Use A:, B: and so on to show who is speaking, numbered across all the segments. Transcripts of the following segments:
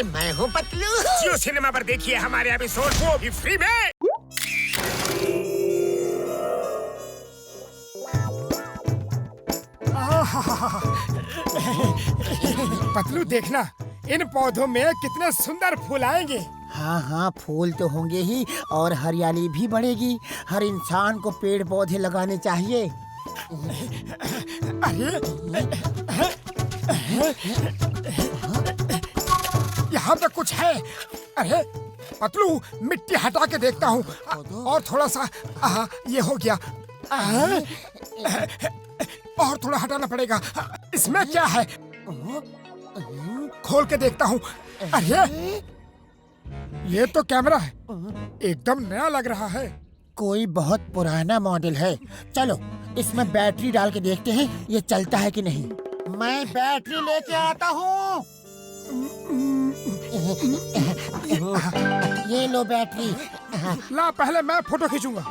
A: और मैं हूँ पतलू।
B: जियो सिनेमा पर देखिए हमारे एपिसोड, वो भी फ्री में।
C: पतलू देखना, इन पौधों में कितने सुंदर फूल आएंगे।
A: हाँ हाँ, फूल तो होंगे ही और हरियाली भी बढ़ेगी। हर इंसान को पेड़ पौधे लगाने चाहिए।
C: अरे यहाँ पे कुछ है। अरे पतलू, मिट्टी हटा के देखता हूँ और थोड़ा सा ये हो गया। और थोड़ा हटाना पड़ेगा। इसमें क्या है? खोल के देखता हूँ। अरे ये तो कैमरा है, एकदम नया लग रहा है।
A: कोई बहुत पुराना मॉडल है। चलो इसमें बैटरी डाल के देखते हैं ये चलता है कि नहीं। मैं बैटरी लेके आता हूँ। ये लो बैटरी।
C: ला, पहले मैं फोटो खींचूंगा।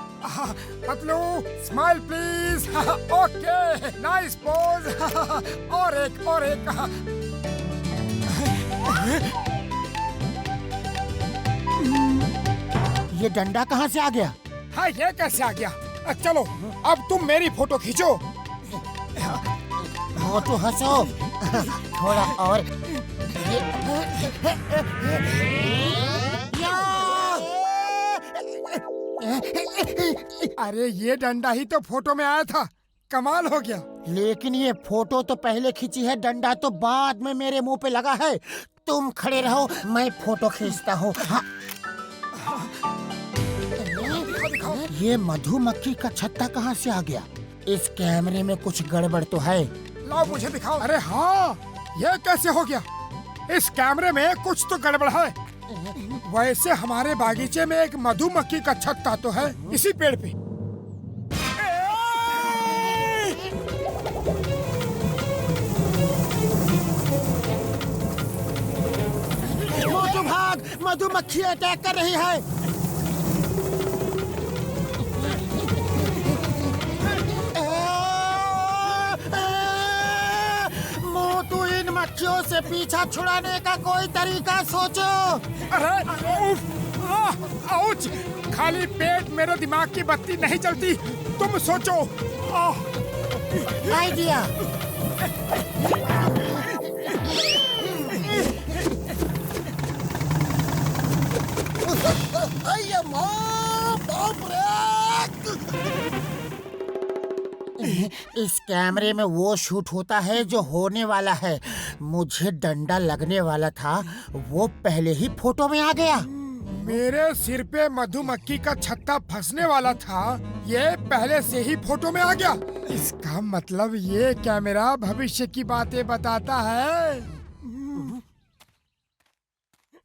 C: Patlu smile please. Okay, nice pose. और एक और एक।
A: ये डंडा कहाँ से आ गया?
C: हाँ, ये कैसे आ गया? चलो अब तुम मेरी फोटो खींचो।
A: मोटू हंसो। थोड़ा और।
C: अरे ये डंडा ही तो फोटो में आया था, कमाल हो गया।
A: लेकिन ये फोटो तो पहले खींची है, डंडा तो बाद में मेरे मुंह पे लगा है। तुम खड़े रहो, मैं फोटो खींचता हूँ। ये मधुमक्खी का छत्ता कहाँ से आ गया? इस कैमरे में कुछ गड़बड़ तो है।
C: लाओ मुझे दिखाओ। अरे हाँ, ये कैसे हो गया? इस कैमरे में कुछ तो गड़बड़ है। वैसे हमारे बागीचे में एक मधुमक्खी का छत्ता तो है, इसी पेड़ पे।
A: मोटू भाग, मधुमक्खी अटैक कर रही है। मोटू, इन मक्खियों से पीछा छुड़ाने का कोई तरीका सोचो।
C: अरे आउच! खाली पेट मेरे दिमाग की बत्ती नहीं चलती, तुम सोचो।
A: आइडिया। इस कैमरे में वो शूट होता है जो होने वाला है। मुझे डंडा लगने वाला था, वो पहले ही फोटो में आ गया।
C: मेरे सिर पे मधुमक्खी का छत्ता फंसने वाला था, ये पहले से ही फोटो में आ गया। इसका मतलब ये कैमरा भविष्य की बातें बताता है।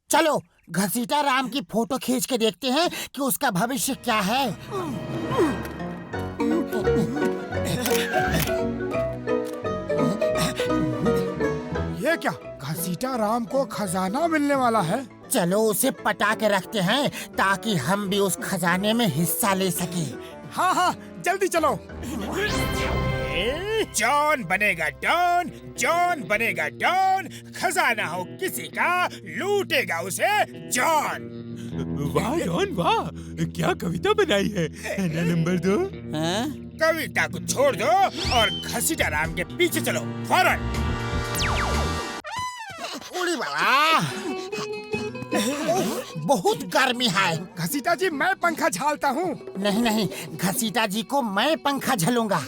A: चलो घसीटा राम की फोटो खींच के देखते हैं कि उसका भविष्य क्या है।
C: ये क्या? घसीटा राम को खजाना मिलने वाला है।
A: चलो उसे पटा के रखते हैं ताकि हम भी उस खजाने में हिस्सा ले सके।
C: हाँ हाँ, जल्दी चलो।
B: जॉन बनेगा डॉन, जॉन बनेगा डॉन। खजाना हो किसी का, लूटेगा उसे जॉन।
D: वाह जॉन वाह, क्या कविता बनाई है। नंबर 2।
B: कविता को छोड़ दो और घसीटा राम के पीछे चलो फौरन।
A: उड़ी बाबा, बहुत गर्मी है।
C: घसीटा जी, मैं पंखा झालता हूँ।
A: नहीं नहीं, घसीटा जी को मैं पंखा झलूंगा।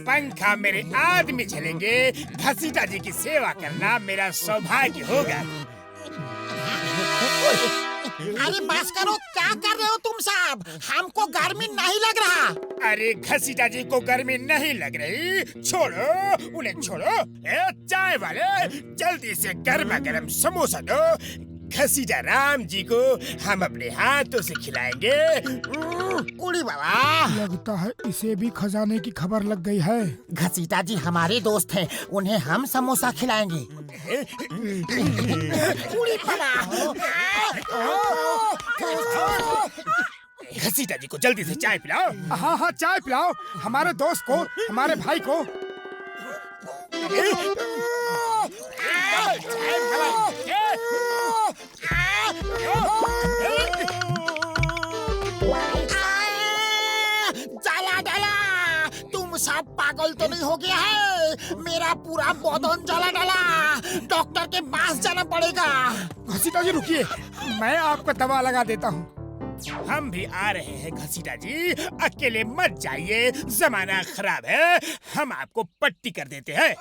B: पंखा मेरे आदमी झलेंगे, घसीटा जी की सेवा करना मेरा सौभाग्य होगा।
A: अरे बस करो, क्या कर रहे हो तुम साहब? हमको गर्मी नहीं लग रहा।
B: अरे घसीटा जी को गर्मी नहीं लग रही, छोड़ो उन्हें छोड़ो। चाय वाले, जल्दी से गर्मा गर्म समोसा दो। घसीटा राम जी को हम अपने हाथों से खिलाएंगे।
A: उड़ी बाबा,
C: लगता है इसे भी खजाने की खबर लग गई है।
A: घसीटा जी हमारे दोस्त हैं, उन्हें हम समोसा खिलाएंगे। उड़ी बाबा।
B: घसीटा जी को जल्दी से चाय पिलाओ।
C: हाँ हाँ, चाय पिलाओ हमारे दोस्त को, हमारे भाई को।
A: जला डाला। तुम सब पागल तो नहीं हो गया है? मेरा पूरा बदन जला डाला। डॉक्टर के पास जाना पड़ेगा।
C: घसीटा जी रुकिए, मैं आपको दवा लगा देता हूँ।
B: हम भी आ रहे हैं घसीटा जी, अकेले मत जाइए, जमाना खराब है। हम आपको पट्टी कर देते हैं।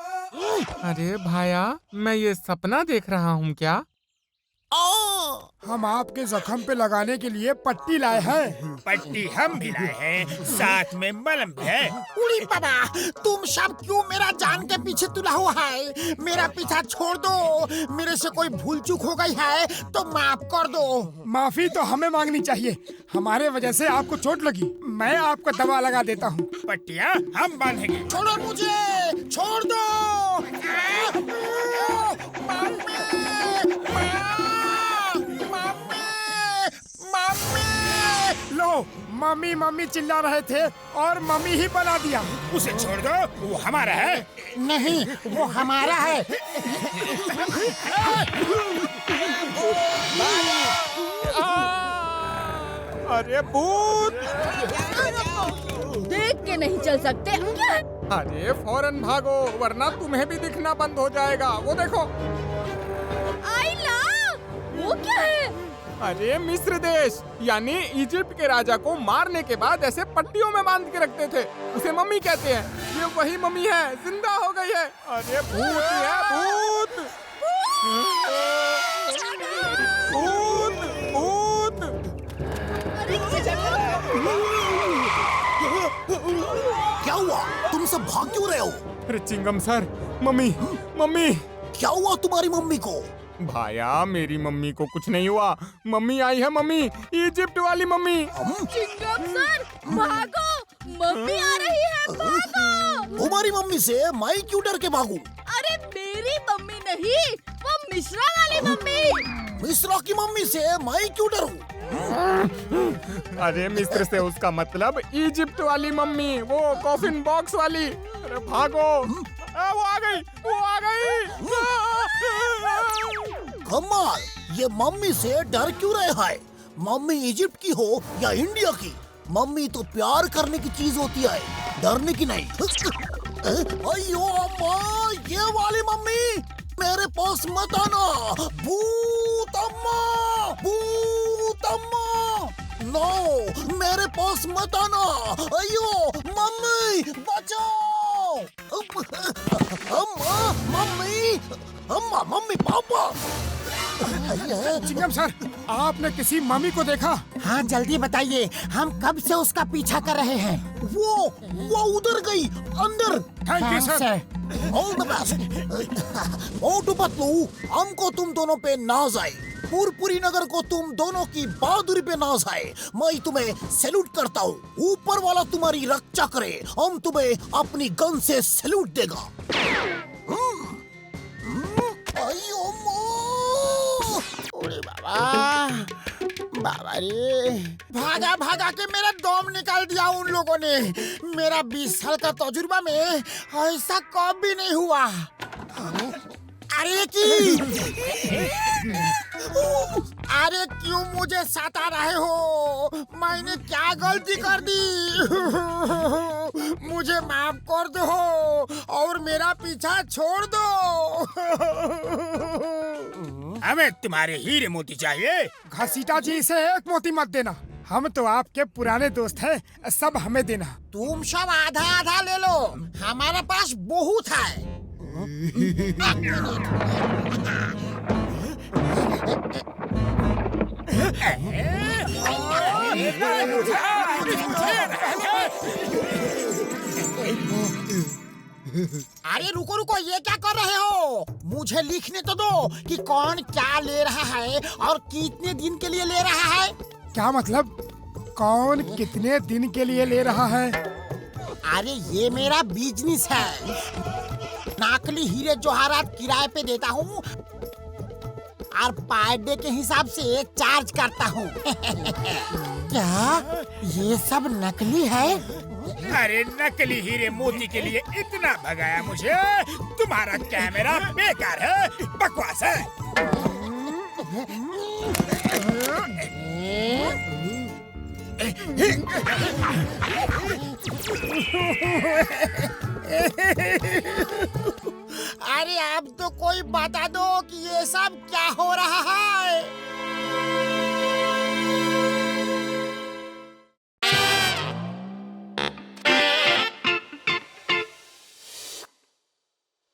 E: अरे भाया, मैं ये सपना देख रहा हूँ क्या?
C: हम आपके जख्म पे लगाने के लिए पट्टी लाए हैं।
B: पट्टी हम भी लाए हैं, साथ में मलहम भी है।
A: उड़ी बाबा, तुम सब क्यों मेरा जान के पीछे तुला हुआ है? मेरा पीछा छोड़ दो। मेरे से कोई भूल चूक हो गई है तो माफ कर दो।
C: माफी तो हमें मांगनी चाहिए, हमारे वजह से आपको चोट लगी। मैं आपको दवा लगा देता हूँ।
B: पट्टियाँ हम बांधेंगे।
A: छोड़ो मुझे, छोड़ दो।
C: लो, मम्मी मम्मी चिल्ला रहे थे और मम्मी ही बना दिया।
B: उसे छोड़ दो, वो हमारा है।
A: नहीं, वो हमारा है।
E: अरे भूत!
F: देख के नहीं चल सकते क्या?
E: अरे फौरन भागो, वरना तुम्हें भी दिखना बंद हो जाएगा। वो देखो।
F: आइला, वो क्या है?
E: अरे मिस्र देश यानी इजिप्ट के राजा को मारने के बाद ऐसे पट्टियों में बांध के रखते थे, उसे मम्मी कहते हैं। ये वही मम्मी है, जिंदा हो गई है। अरे भूत है, भूत भूत भूत।
A: क्या हुआ? तुम सब भाग क्यों रहे हो?
E: अरे चिंगम सर, मम्मी मम्मी।
A: क्या हुआ तुम्हारी मम्मी को?
E: भाया, मेरी मम्मी को कुछ नहीं हुआ। मम्मी आई है, मम्मी, इजिप्ट वाली मम्मी।
F: चिंगम सर, भागो, मम्मी आ रही है, भागो।
A: तुम्हारी मम्मी से मैं क्यों डर के भागूं?
F: अरे मेरी मम्मी नहीं, वो मिश्रा वाली मम्मी।
A: मिश्रा की मम्मी से मैं क्यों डरूं?
E: अरे मिस्र से उसका मतलब इजिप्ट वाली मम्मी, वो कॉफिन बॉक्स वाली। अरे भागो। वो आ गई, वो आ गई।
A: कमाल, ये मम्मी से डर क्यों रहे हैं? मम्मी इजिप्ट की हो या इंडिया की, मम्मी तो प्यार करने की चीज होती है, डरने की नहीं। अयो अम्मा, ये वाली मम्मी मेरे पास मत आना। भूत अम्मा, भूत अम्मा, नो, मेरे पास मत आना। अयो मम्मी, बचाओ। अम्मा, मम्मी, अम्मा, मम्मी, पापा।
C: चिंगम सर, आपने किसी मम्मी को देखा?
A: हाँ, जल्दी बताइए, हम कब से उसका पीछा कर रहे हैं। वो उधर गई, अंदर।
C: Thank you sir.
A: All the best. Motu Patlu, हमको तुम दोनों पे नाज आए, पूरी नगर को तुम दोनों की बहादुरी पे नाज आए। मैं तुम्हें सैल्यूट करता हूँ। ऊपर वाला तुम्हारी रक्षा करे, हम तुम्हें अपनी गन से सैल्यूट देगा। अयो बाबा रे, भागा भागा के मेरा दम निकाल दिया उन लोगों ने। मेरा 20 साल का तजुर्बा में ऐसा कभी नहीं हुआ। अरे क्यों मुझे सता रहे हो? मैंने क्या गलती कर दी? मुझे माफ कर दो और मेरा पीछा छोड़ दो।
B: हमें तुम्हारे हीरे मोती चाहिए।
C: घसीटा जी, इसे एक मोती मत देना। हम तो आपके पुराने दोस्त हैं, सब हमें देना।
A: तुम सब आधा आधा ले लो, हमारे पास बहुत है। अरे रुको रुको, ये क्या कर रहे हो? मुझे लिखने तो दो कि कौन क्या ले रहा है और कितने दिन के लिए ले रहा है।
C: क्या मतलब? कौन कितने दिन के लिए ले रहा है?
A: अरे ये मेरा बिजनेस है, नकली हीरे जवाहरात किराए पे देता हूँ और पर डे के हिसाब से चार्ज करता हूँ। क्या ये सब नकली है?
B: अरे नकली हीरे मोती के लिए इतना भगाया मुझे, तुम्हारा कैमरा बेकार है, बकवास है।
A: अरे अब तो कोई बता दो कि ये सब क्या हो रहा है।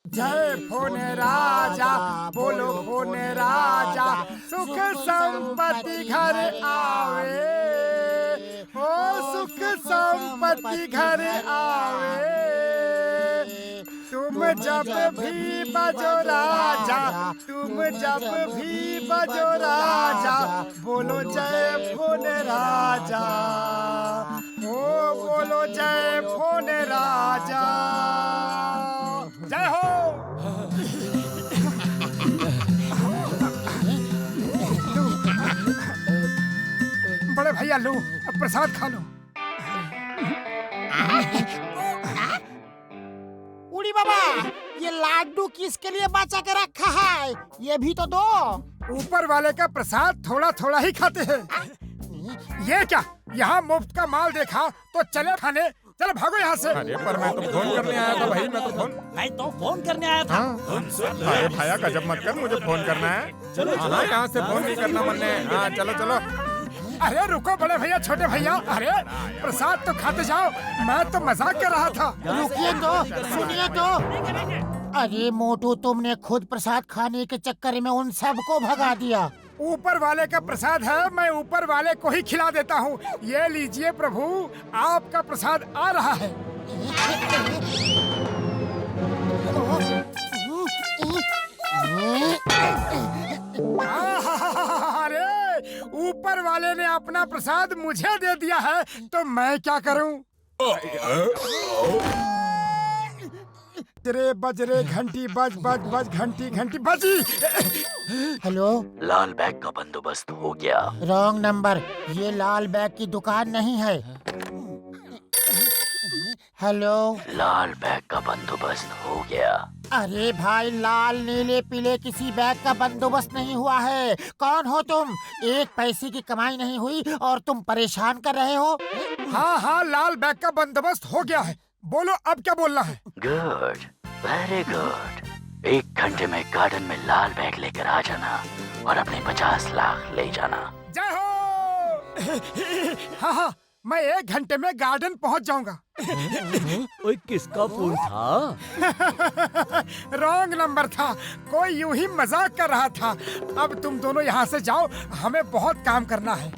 C: जय फोन राजा, बोलो फोन राजा, सुख संपत्ति घर आवे, ओ सुख संपत्ति घर आवे। तुम जब भी बजो राजा, तुम जब भी बजो राजा, बोलो जय फोन राजा, ओ बोलो जय फोन राजा। जय हो। बड़े भैया लो, अब प्रसाद खा लो।
A: उड़ी बाबा, ये लाडू किसके लिए बचा के रखा है? ये भी तो दो।
C: ऊपर वाले का प्रसाद थोड़ा थोड़ा ही खाते हैं। ये क्या, यहाँ मुफ्त का माल देखा तो चले खाने। चलो भागो यहाँ से।
E: अरे पर मैं तो फोन करने आया था भाई, मैं तो फोन
G: करने आया था।
E: अरे भैया गजब मत कर, मुझे फोन करना है। चलो हाँ, यहाँ से फोन नहीं करना मन ने। हाँ चलो चलो।
C: अरे रुको बड़े भैया, छोटे भैया, अरे प्रसाद तो खाते जाओ, मैं तो मजाक कर रहा था।
A: रुकिए तो, सुनिए तो। अरे मोटू, तुमने खुद प्रसाद खाने के चक्कर में उन सबको भगा दिया।
C: ऊपर वाले का प्रसाद है, मैं ऊपर वाले को ही खिला देता हूँ। ये लीजिए प्रभु, आपका प्रसाद आ रहा है। अरे ऊपर वाले ने अपना प्रसाद मुझे दे दिया है, तो मैं क्या करूँ? बजरे बजरे घंटी बज बज बज घंटी घंटी बजी।
A: हेलो,
G: लाल बैग का बंदोबस्त हो गया।
A: रॉन्ग नंबर, ये लाल बैग की दुकान नहीं है। हेलो,
G: लाल बैग का बंदोबस्त हो गया।
A: अरे भाई, लाल नीले पीले किसी बैग का बंदोबस्त नहीं हुआ है। कौन हो तुम? एक पैसे की कमाई नहीं हुई और तुम परेशान कर रहे हो।
C: हाँ हाँ, लाल बैग का बंदोबस्त हो गया है। बोलो अब क्या बोलना है?
G: Good, very good. 1 घंटे में गार्डन में लाल बैग लेकर आ जाना और अपने 50 लाख ले जाना।
C: जय हो। हाँ हाँ, मैं 1 घंटे में गार्डन पहुंच जाऊंगा।
G: ओए, किसका फोन था?
C: रॉन्ग नंबर था, कोई यूं ही मजाक कर रहा था। अब तुम दोनों यहाँ से जाओ, हमें बहुत काम करना है।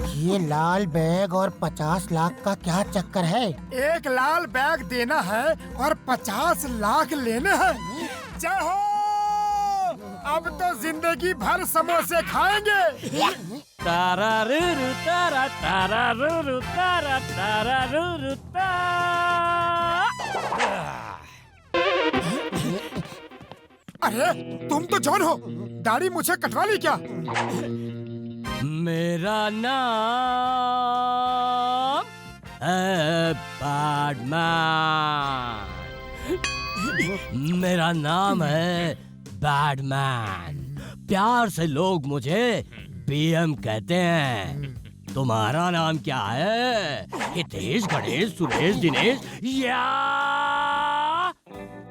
A: ये लाल बैग और 50 लाख का क्या चक्कर है?
C: 1 लाल बैग देना है और 50 लाख लेने हैं। जय हो। अब तो जिंदगी भर समोसे खाएंगे।
G: तारा रुरु तारा, तारा रुरु तारा, तारा रुरु
C: अरे तुम तो जॉन हो, दाढ़ी मुझे कटवा ली क्या?
G: मेरा नाम है बैडमैन। मेरा नाम है बैडमैन। प्यार से लोग मुझे बीएम कहते हैं। तुम्हारा नाम क्या है? हितेश, गणेश, सुरेश, दिनेश या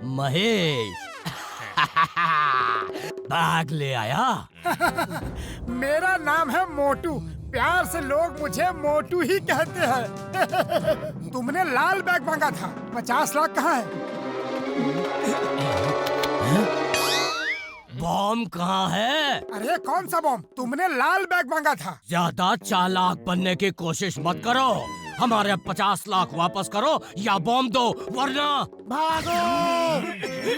G: महेश? बैग ले आया?
C: मेरा नाम है मोटू। प्यार से लोग मुझे मोटू ही कहते हैं। तुमने लाल बैग मांगा था, 50 लाख कहाँ है?
G: बॉम्ब कहाँ है?
C: अरे कौन सा बॉम्ब? तुमने लाल बैग मांगा था।
G: ज्यादा चालाक बनने की कोशिश मत करो। हमारे 50 लाख वापस करो या बॉम्ब दो, वरना
A: भागो।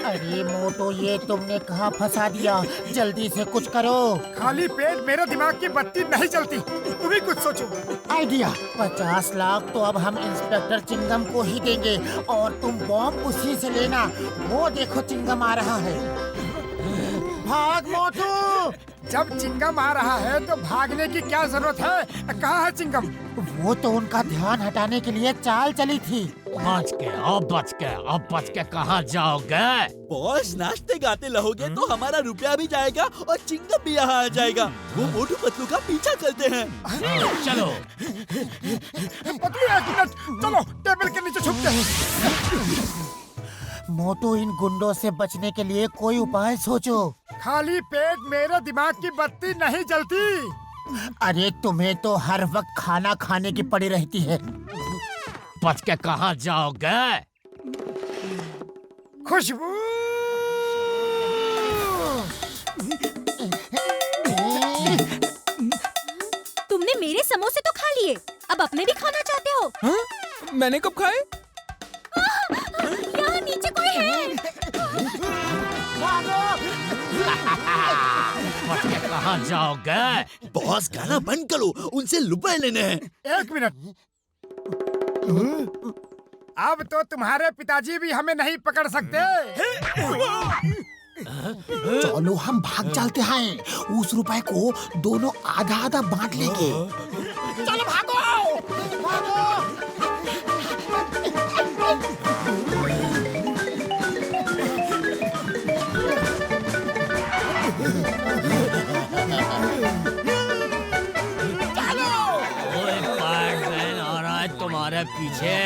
A: अरे मोटू, ये तुमने कहाँ फंसा दिया? जल्दी से कुछ करो।
C: खाली पेट मेरे दिमाग की बत्ती नहीं चलती, तुम ही कुछ सोचो।
A: आइडिया। 50 लाख तो अब हम इंस्पेक्टर चिंगम को ही देंगे और तुम बॉम्ब उसी से लेना। वो देखो चिंगम आ रहा है। भाग मोटू,
C: जब चिंगम आ रहा है तो भागने की क्या जरूरत है? कहाँ है चिंगम?
A: वो तो उनका ध्यान हटाने के लिए चाल चली थी।
H: अब बच के कहाँ जाओगे?
I: बॉस, नाचते गाते रहोगे तो हमारा रुपया भी जाएगा और चिंगम भी यहाँ आ जाएगा। वो मोटू पतलू का पीछा करते हैं।
H: चलो।
C: पतलू, एक मिनट, चलो टेबल के नीचे छुपते हैं।
A: मोटू, इन गुंडों से बचने के लिए कोई उपाय सोचो।
C: खाली पेट मेरे दिमाग की बत्ती नहीं जलती।
A: अरे तुम्हें तो हर वक्त खाना खाने की पड़ी रहती है।
H: बच के कहाँ जाओगे?
C: खुशबू।
F: तुमने मेरे समोसे तो खा लिए, अब अपने भी खाना चाहते हो?
E: हाँ? मैंने कब खाए?
F: यहाँ नीचे कोई है।
H: बच के कहाँ जाओगे?
I: बॉस, गाना बंद करो, उनसे रुपए लेने हैं।
C: एक मिनट। अब तो तुम्हारे पिताजी भी हमें नहीं पकड़ सकते।
A: चलो हम भाग चलते हैं। उस रुपए को दोनों आधा आधा बांट लेंगे। चलो भागो, भागो।
H: ओए, बैटमैन आ रहा है तुम्हारे पीछे।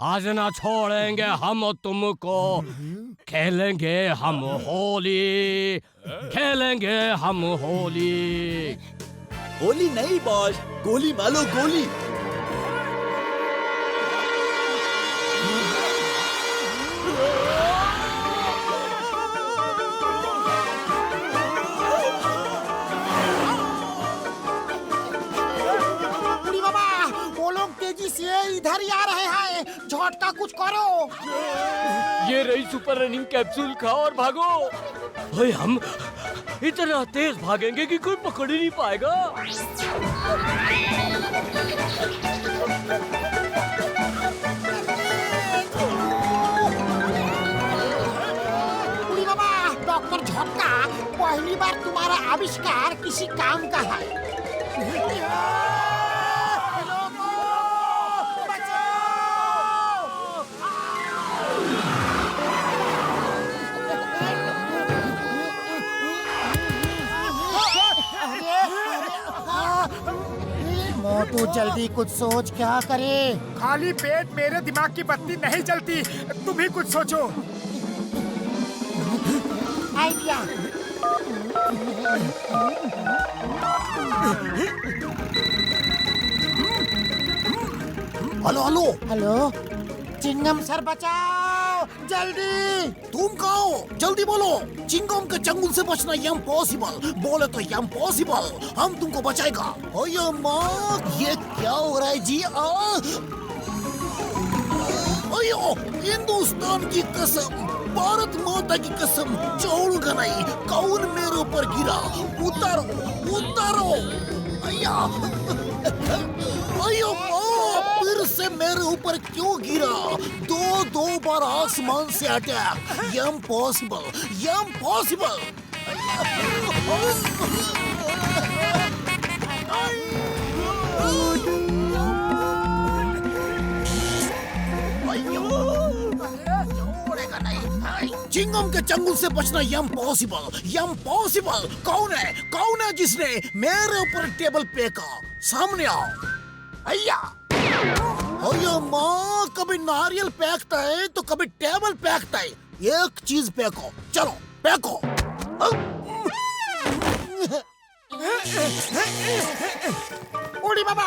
H: आज ना छोड़ेंगे हम तुमको, खेलेंगे हम होली, खेलेंगे हम होली।
I: होली नहीं बॉस, गोली मारो गोली।
A: इधर ही आ रहे हैं। झटका कुछ करो।
H: ये रही सुपर रनिंग कैप्सूल, खाओ और भागो। भाई, हम इतना तेज भागेंगे कि कोई पकड़ ही नहीं पाएगा।
A: डॉक्टर झटका, पहली बार तुम्हारा आविष्कार किसी काम का है। मोटू, जल्दी कुछ सोच, क्या करे?
C: खाली पेट मेरे दिमाग की बत्ती नहीं जलती। तुम ही कुछ सोचो।
A: Idea. Hello hello hello, Chingam sir बचाओ जल्दी। तुम कहाँ हो? जल्दी बोलो। चिंगम के चंगुल से बचना इम्पॉसिबल। बोले तो इम्पॉसिबल, हम तुमको बचाएगा। ओये माँ, ये क्या हो रहा है जी? अयो, हिंदुस्तान की कसम, भारत माता की कसम, छोड़ूंगा नहीं। कौन मेरे ऊपर गिरा? उतारो, उतारो। अया, अयो माँ, फिर से मेरे ऊपर क्यों गिरा? दो बार आसमान से अटैक। Impossible, impossible. चिंगम के चंगुल से बचना इम्पॉसिबल, इम्पॉसिबल। कौन है जिसने मेरे ऊपर टेबल फेंका? सामने आओ। अय्या, अयो माँ, कभी नारियल फेंकता है तो कभी टेबल फेंकता है। एक चीज फेंको, चलो फेंको।
C: उड़ी बाबा,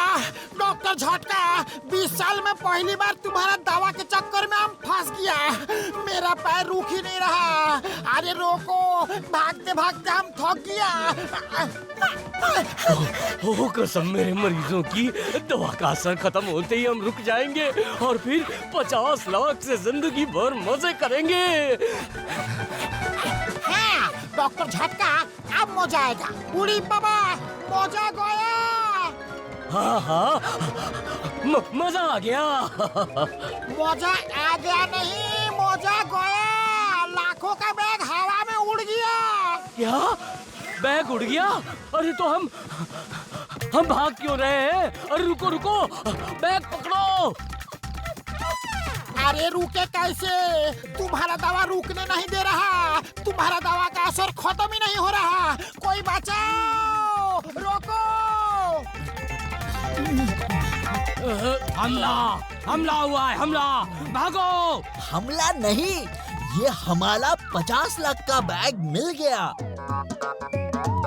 C: डॉक्टर झटका, 20 साल में पहली बार तुम्हारा दवा के चक्कर में हम फंस गया। मेरा पैर रुक ही नहीं रहा। अरे रोको, भागते भागते हम थक गया।
H: ओ कसम मेरे मरीजों की, दवा का असर खत्म होते ही हम रुक जाएंगे और फिर 50 लाख से जिंदगी भर मजे करेंगे।
C: हाँ, डॉक्टर झटका, अब मजा आएगा। उड़ी बाबा, मजा गया।
H: हाँ, मजा आ गया।
C: मजा आ गया नहीं, मजा गया। लाखों का बैग हवा में उड़ गया।
H: क्या बैग उड़ गया? अरे तो हम भाग क्यों रहे हैं? अरे रुको रुको, बैग पकड़ो।
C: अरे रुके कैसे? तुम्हारा दवा रुकने नहीं दे रहा। तुम्हारा दवा का असर खत्म ही नहीं हो रहा। कोई बचाओ, रोको।
H: हमला हुआ है, हमला, भागो।
I: हमला नहीं, ये हमारा 50 लाख का बैग मिल गया।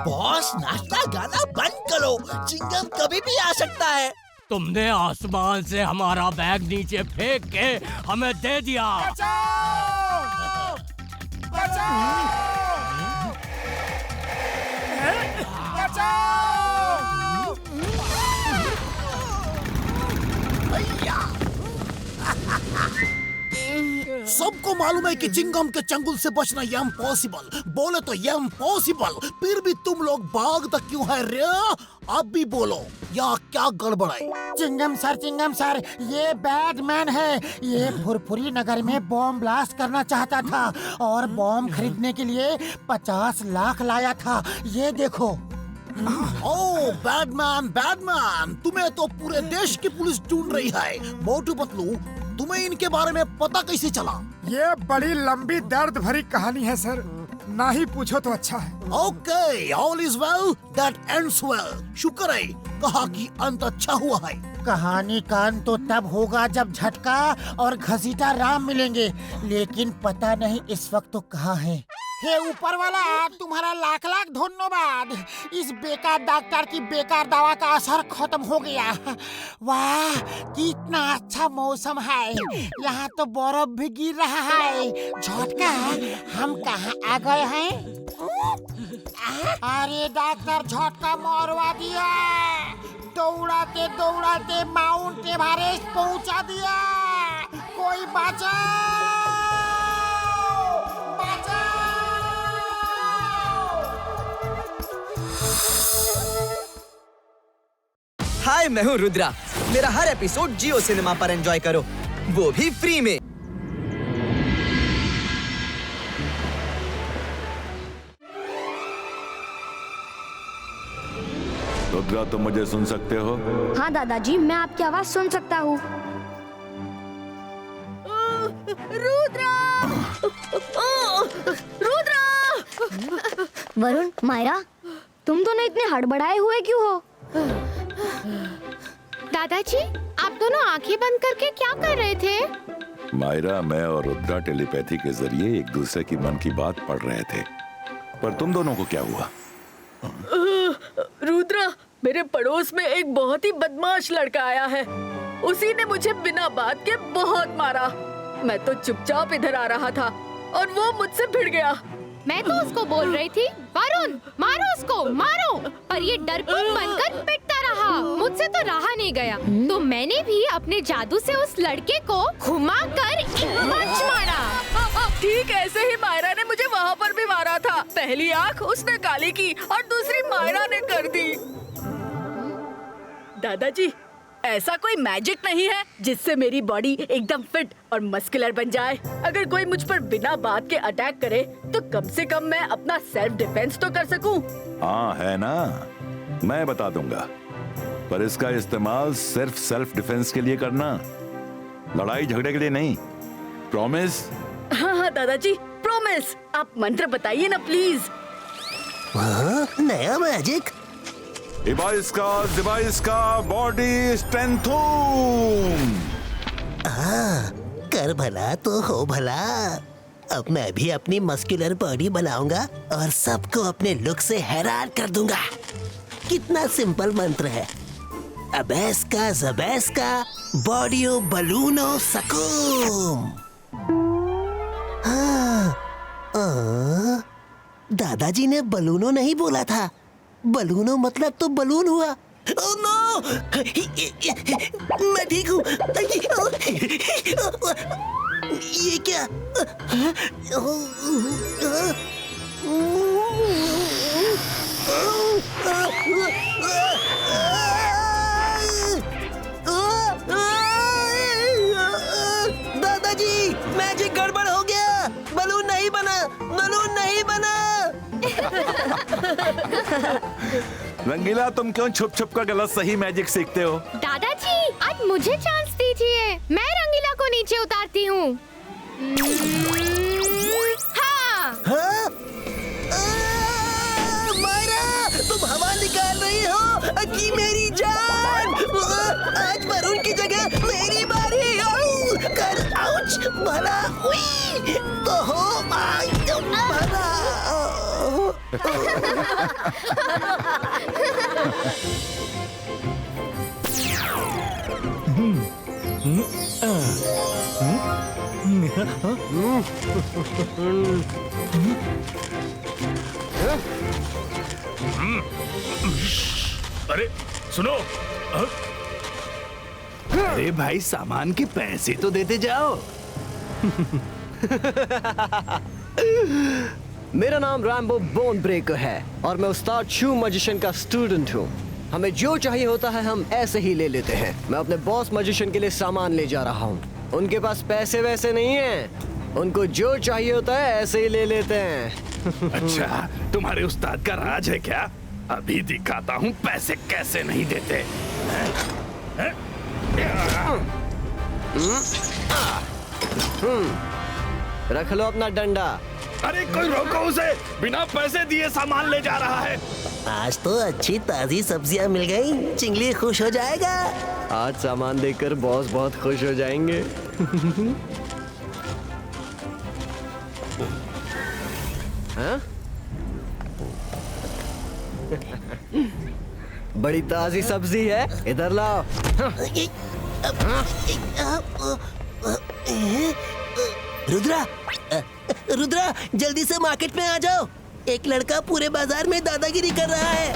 I: बॉस, नाश्ता गाना बंद करो। चिंगम कभी भी आ सकता है।
H: तुमने आसमान से हमारा बैग नीचे फेंक के हमें दे दिया।
C: बचाओ! बचाओ! बचाओ!
A: सबको मालूम है कि चिंगम के चंगुल से बचना ये इम्पॉसिबल। बोले तो ये इम्पॉसिबल, फिर भी तुम लोग भागते क्यों है रे? अब भी बोलो, या क्या गड़बड़ है?
C: चिंगम सर, ये बैडमैन है। ये फुरफुरी नगर में बॉम्ब ब्लास्ट करना चाहता था और बॉम्ब खरीदने के लिए 50 लाख लाया था। ये देखो।
A: ओह बैडमैन, तुम्हें तो पूरे देश की पुलिस ढूंढ रही है। मोटू पतलू, तुम्हें इनके बारे में पता कैसे चला?
C: ये बड़ी लंबी दर्द भरी कहानी है सर, ना ही पूछो तो अच्छा है।
A: Okay, all is well that ends well. शुक्र है कहा कि अंत अच्छा हुआ है।
C: कहानी का अंत तो तब होगा जब झटका और घसीटा राम मिलेंगे, लेकिन पता नहीं इस वक्त तो कहाँ है। हे ऊपर वाला, तुम्हारा लाख लाख धन्यवाद। इस बेकार डॉक्टर की बेकार दवा का असर खत्म हो गया। वाह, कितना अच्छा मौसम है। यहाँ तो बर्फ भी गिर रहा है। झटका, हम कहाँ आ गए हैं? अरे डॉक्टर झटका मरवा दिया। दौड़ाते दौड़ाते माउंट एवरेस्ट पहुँचा दिया। कोई बचाओ!
J: हाय, मैं हूँ रुद्रा। मेरा हर एपिसोड जियो सिनेमा पर एंजॉय करो, वो भी फ्री में।
K: रुद्रा, तुम मुझे सुन सकते हो?
L: हाँ दादाजी, मैं आपकी आवाज सुन सकता हूँ।
F: रुद्रा! रुद्रा!
L: वरुण, मायरा, तुम दोनों इतने हड़बड़ाए हुए क्यों हो?
F: दादाजी, आप दोनों आंखें बंद करके क्या कर रहे थे?
K: मायरा, मैं और रुद्रा टेलीपैथी के जरिए एक दूसरे की मन की बात पढ़ रहे थे। पर तुम दोनों को क्या हुआ?
M: रुद्रा, मेरे पड़ोस में एक बहुत ही बदमाश लड़का आया है। उसी ने मुझे बिना बात के बहुत मारा। मैं तो चुपचाप इधर आ रहा था और वो मुझसे भिड़ गया।
F: मैं तो उसको बोल रही थी, वरुण मारो उसको, मारो, पर ये डरपोक बनकर पिटता रहा। मुझसे तो रहा नहीं गया, तो मैंने भी अपने जादू से उस लड़के को घुमाकर एक पंच मारा।
M: ठीक ऐसे ही मायरा ने मुझे वहाँ पर भी मारा था। पहली आँख उसने काली की और दूसरी मायरा ने कर दी। दादाजी, ऐसा कोई मैजिक नहीं है जिससे मेरी बॉडी एकदम फिट और मस्कुलर बन जाए। अगर कोई मुझ पर बिना बात के अटैक करे तो कम से कम मैं अपना सेल्फ डिफेंस तो कर सकूं।
K: हाँ, है ना, मैं बता दूंगा। पर इसका इस्तेमाल सिर्फ सेल्फ डिफेंस के लिए करना, लड़ाई झगड़े के लिए नहीं। प्रॉमिस?
M: हाँ दादाजी, प्रॉमिस। आप मंत्र बताइए ना प्लीज।
A: नया मैजिक?
K: डिवाइस का बॉडी स्ट्रेंथूम।
A: कर भला तो हो भला। अब मैं भी अपनी मस्कुलर बॉडी बनाऊंगा और सबको अपने लुक से हैरान कर दूंगा। कितना सिंपल मंत्र है। अबैस्का ज़बैस्का बॉडियो बलूनो सकूम। हाँ, दादाजी ने बलूनो नहीं बोला था। बलूनो मतलब तो बलून हुआ। Oh no! मैं ठीक हूँ। ये क्या? दादाजी, मैजिक गड़बड़ हो गया। बलून नहीं बना, बलून नहीं बना।
K: रंगीला, तुम क्यों छुप छुप कर गलत सही मैजिक सीखते हो?
F: दादाजी, आज मुझे चांस दीजिए, मैं रंगीला को नीचे उतारती हूँ। हाँ।
A: हाँ? मायरा, तुम हवा निकाल रही हो कि मेरी जान। आज वरुण की जगह मेरी बारी। कर आउच भला हुई तो हो भला।
N: अरे सुनो, अरे भाई, सामान के पैसे तो देते जाओ।
H: मेरा नाम रैम्बो बोन ब्रेकर है और मैं उस्ताद शू मैजिशियन का स्टूडेंट हूँ। हमें जो चाहिए होता है हम ऐसे ही ले लेते हैं। मैं अपने बॉस मैजिशियन के लिए सामान ले जा रहा हूँ। उनके पास पैसे वैसे नहीं हैं। उनको जो चाहिए होता है ऐसे ही ले लेते हैं।
N: अच्छा, तुम्हारे उस्ताद का राज है क्या? अभी दिखाता हूँ पैसे कैसे नहीं देते।
H: रख लो अपना डंडा।
N: अरे कोई रोको उसे, बिना पैसे दिए सामान ले जा रहा है।
A: आज तो अच्छी ताजी सब्जियां मिल गई, चिंगली खुश हो जाएगा।
H: आज सामान देखकर बॉस बहुत खुश हो जाएंगे। हाँ? बड़ी ताजी सब्जी है, इधर लाओ।
A: रुद्रा, रुद्रा, जल्दी से मार्केट में आ जाओ। एक लड़का पूरे बाजार में दादागिरी कर रहा है।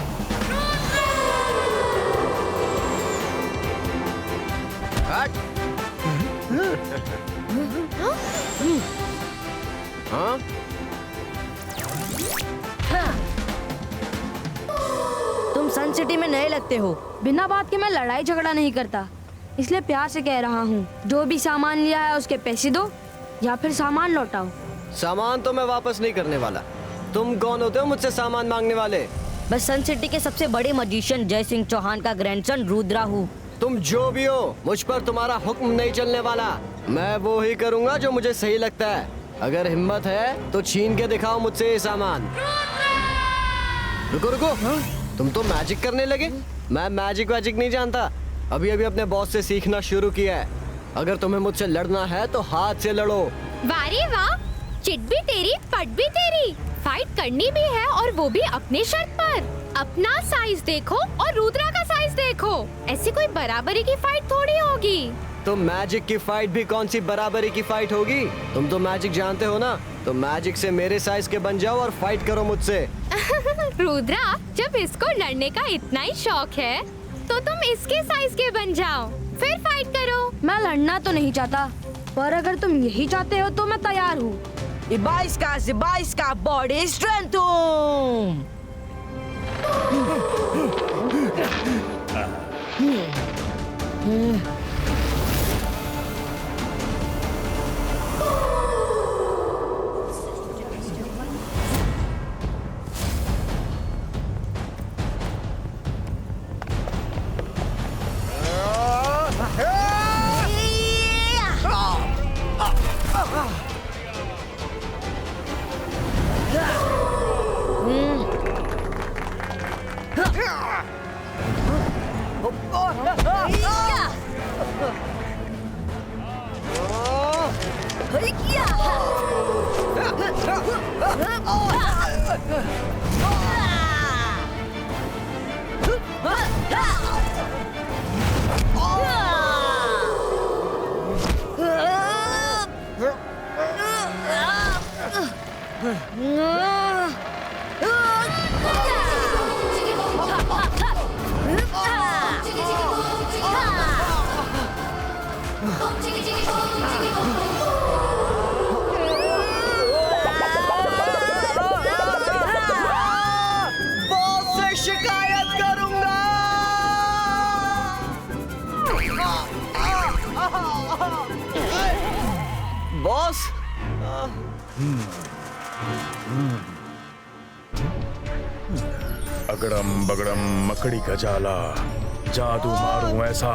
H: हाँ?
L: तुम सन सिटी में नए लगते हो। बिना बात के मैं लड़ाई झगड़ा नहीं करता, इसलिए प्यार से कह रहा हूँ, जो भी सामान लिया है उसके पैसे दो या फिर सामान लौटाओ।
H: सामान तो मैं वापस नहीं करने वाला। तुम कौन होते हो मुझसे सामान मांगने वाले?
L: मैं सन सिटी के सबसे बड़े मजिशियन जय सिंह चौहान का ग्रैंडसन रुद्रा हूँ।
H: तुम जो भी हो, मुझ पर तुम्हारा हुक्म नहीं चलने वाला। मैं वो ही करूँगा जो मुझे सही लगता है। अगर हिम्मत है तो छीन के दिखाओ मुझसे ये सामान। रुको रुको, तुम तो मैजिक करने लगे। मैं मैजिक वैजिक नहीं जानता, अभी अभी अपने बॉस से सीखना शुरू किया है। अगर तुम्हें मुझसे लड़ना है तो हाथ से लड़ो।
F: वारे वाह, चिट भी तेरी पट भी तेरी। फाइट करनी भी है और वो भी अपने शर्त पर। अपना साइज देखो और रुद्रा का साइज देखो। ऐसी कोई बराबरी की फाइट थोड़ी होगी।
H: तो मैजिक की फाइट भी कौन सी बराबरी की फाइट होगी? तुम तो मैजिक जानते हो ना, तो मैजिक से मेरे साइज के बन जाओ और फाइट करो मुझसे।
F: रुद्रा, जब इसको लड़ने का इतना ही शौक है तो तुम इसके साइज के बन जाओ, फिर फाइट करो।
L: मैं लड़ना तो नहीं चाहता, पर अगर तुम यही चाहते हो तो मैं तैयार हूँ।
O: 22 का बॉडी स्ट्रेंथ।
H: बॉस से शिकायत करूंगा। बॉस,
N: अगड़म बगड़म मकड़ी का जाला, जादू मारूं ऐसा।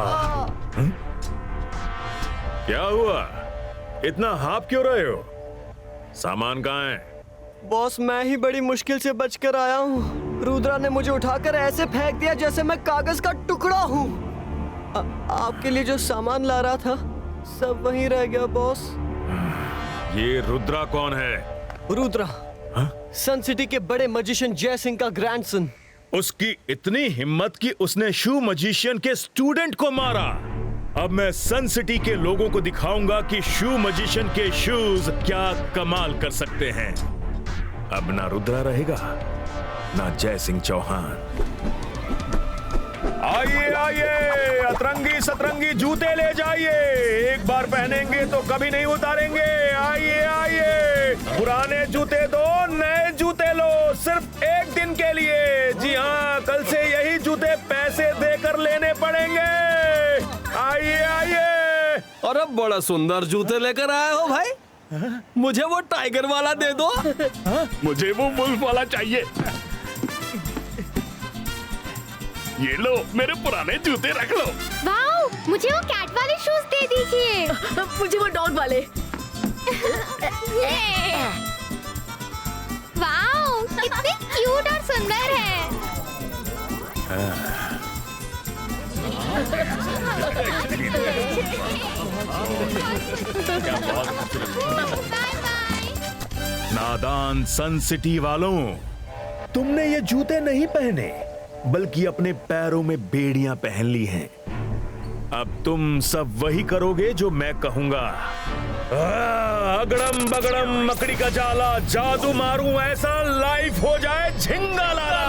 N: क्या हुआ? इतना हाफ क्यों रहे हो? सामान कहाँ है?
H: बॉस मैं ही बड़ी मुश्किल से बचकर आया हूँ। रुद्रा ने मुझे उठाकर ऐसे फेंक दिया जैसे मैं कागज का टुकड़ा हूँ। आपके लिए जो सामान ला रहा था सब वहीं रह गया बॉस।
N: ये रुद्रा कौन है?
H: रुद्रा सन सिटी के बड़े मजिशियन जय सिंह का ग्रैंडसन।
N: उसकी इतनी हिम्मत कि उसने शू मजिशियन के स्टूडेंट को मारा। अब मैं सन सिटी के लोगों को दिखाऊंगा कि शू मजिशियन के शूज क्या कमाल कर सकते हैं। अब ना रुद्रा रहेगा ना जय सिंह चौहान। आइए आइए, अतरंगी सतरंगी जूते ले जाइए। एक बार पहनेंगे तो कभी नहीं उतारेंगे। आइए आइए, पुराने जूते दो, नए जूते लो, सिर्फ एक दिन के लिए। जी हाँ, कल से यही जूते पैसे देकर लेने पड़ेंगे। आइए आइए।
I: और अब बड़ा सुंदर जूते लेकर आए हो भाई। मुझे वो टाइगर वाला दे दो।
N: मुझे वो वुल्फ वाला चाहिए। ये लो, मेरे पुराने जूते रख लो।
F: वाओ, मुझे वो कैट वाले शूज दे दीजिए।
M: मुझे वो डॉग वाले।
F: वाओ, कितने क्यूट और सुंदर है।
N: नादान सन सिटी वालों, तुमने ये जूते नहीं पहने बल्कि अपने पैरों में बेड़ियां पहन ली हैं। अब तुम सब वही करोगे जो मैं कहूंगा। अगड़म बगड़म मकड़ी का जाला, जादू मारूं ऐसा, लाइफ हो जाए झिंगा लाला।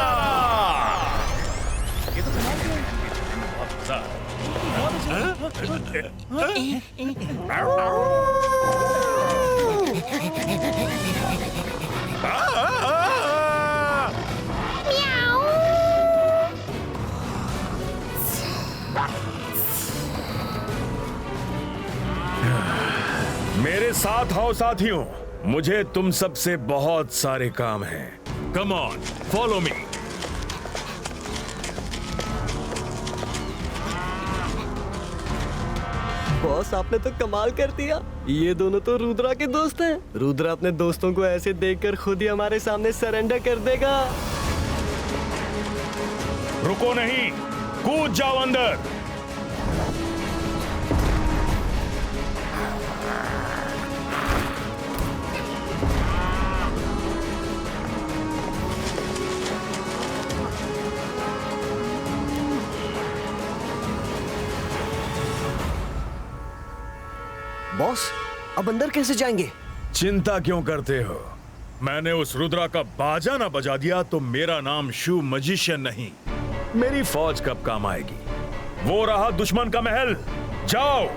N: मेरे साथ आओ साथियों, मुझे तुम सबसे बहुत सारे काम हैं। Come on, follow me.
H: Boss आपने तो कमाल कर दिया। ये दोनों तो रुद्रा के दोस्त हैं। रुद्रा अपने दोस्तों को ऐसे देखकर खुद ही हमारे सामने सरेंडर कर देगा।
N: रुको नहीं, कूद जाओ अंदर।
H: बॉस, अब अंदर कैसे जाएंगे?
N: चिंता क्यों करते हो? मैंने उस रुद्रा का बाजा ना बजा दिया तो मेरा नाम शू मजिशियन नहीं। मेरी फौज कब काम आएगी? वो रहा दुश्मन का महल। जाओ,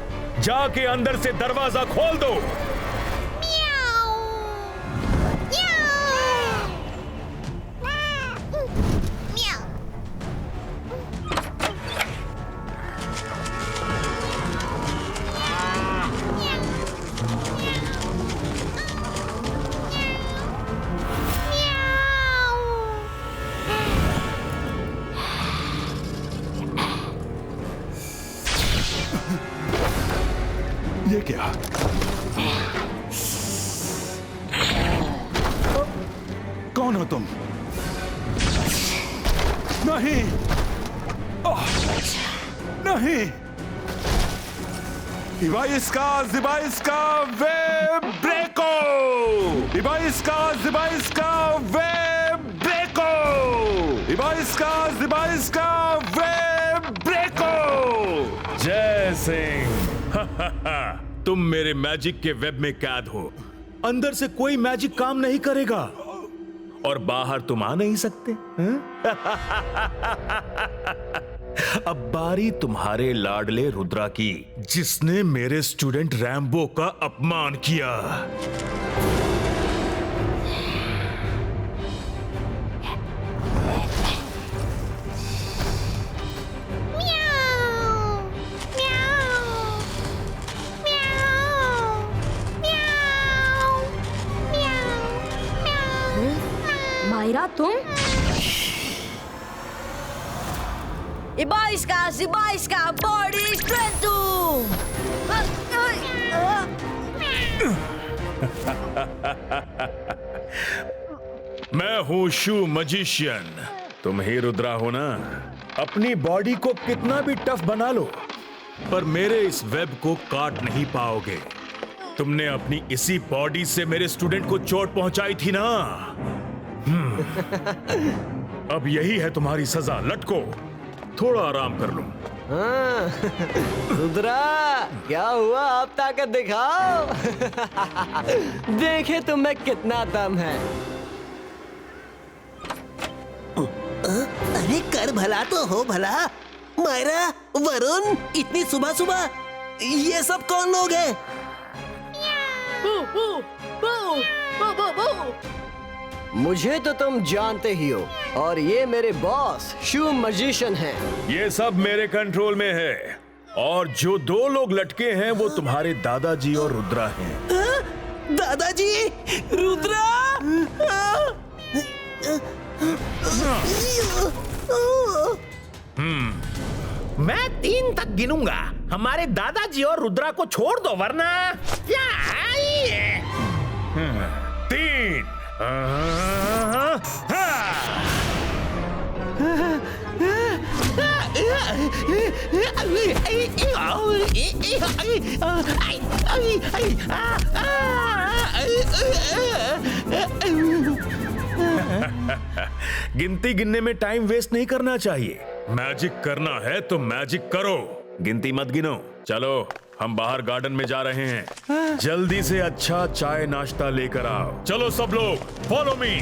N: जाके अंदर से दरवाजा खोल दो।
K: ये क्या? कौन हो तुम? नहीं, नहीं, वे ब्रेक ब्रेको, इबाइस्का जिबाइस्का वेब ब्रेको, इबाइस्का जिबाइस्का वेब ब्रेको।
N: जय सिंह। तुम मेरे मैजिक के वेब में कैद हो। अंदर से कोई मैजिक काम नहीं करेगा और बाहर तुम आ नहीं सकते। अब बारी तुम्हारे लाडले रुद्रा की, जिसने मेरे स्टूडेंट रैम्बो का अपमान किया।
L: मायरा तुम? इबाइस्का जिबाइस्का बॉडी स्ट्रेंथ।
N: मैं हूं शू मजिशियन। तुम ही रुद्रा हो ना? अपनी बॉडी को कितना भी टफ बना लो, पर मेरे इस वेब को काट नहीं पाओगे। तुमने अपनी इसी बॉडी से मेरे स्टूडेंट को चोट पहुंचाई थी ना। अब यही है तुम्हारी सजा। लटको, थोड़ा आराम कर लो।
H: रुद्रा, क्या हुआ? आप ताकत दिखाओ। देखे तुम में कितना दम है।
A: अरे कर भला तो हो भला। मायरा, वरुण, इतनी सुबह सुबह ये सब कौन लोग हैं?
H: मुझे तो तुम जानते ही हो, और ये मेरे बॉस शू मजिशियन हैं।
N: ये सब मेरे कंट्रोल में है, और जो दो लोग लटके हैं वो तुम्हारे दादाजी और रुद्रा हैं।
A: दादाजी, रुद्रा।
B: मैं 3 तक गिनूंगा। हमारे दादाजी और रुद्रा को छोड़ दो, वरना क्या?
N: 3। गिनती गिनने में टाइम वेस्ट नहीं करना चाहिए। मैजिक करना है तो मैजिक करो, गिनती मत गिनो। चलो, हम बाहर गार्डन में जा रहे हैं। जल्दी से अच्छा चाय नाश्ता लेकर आओ। चलो सब लोग, फॉलो मी।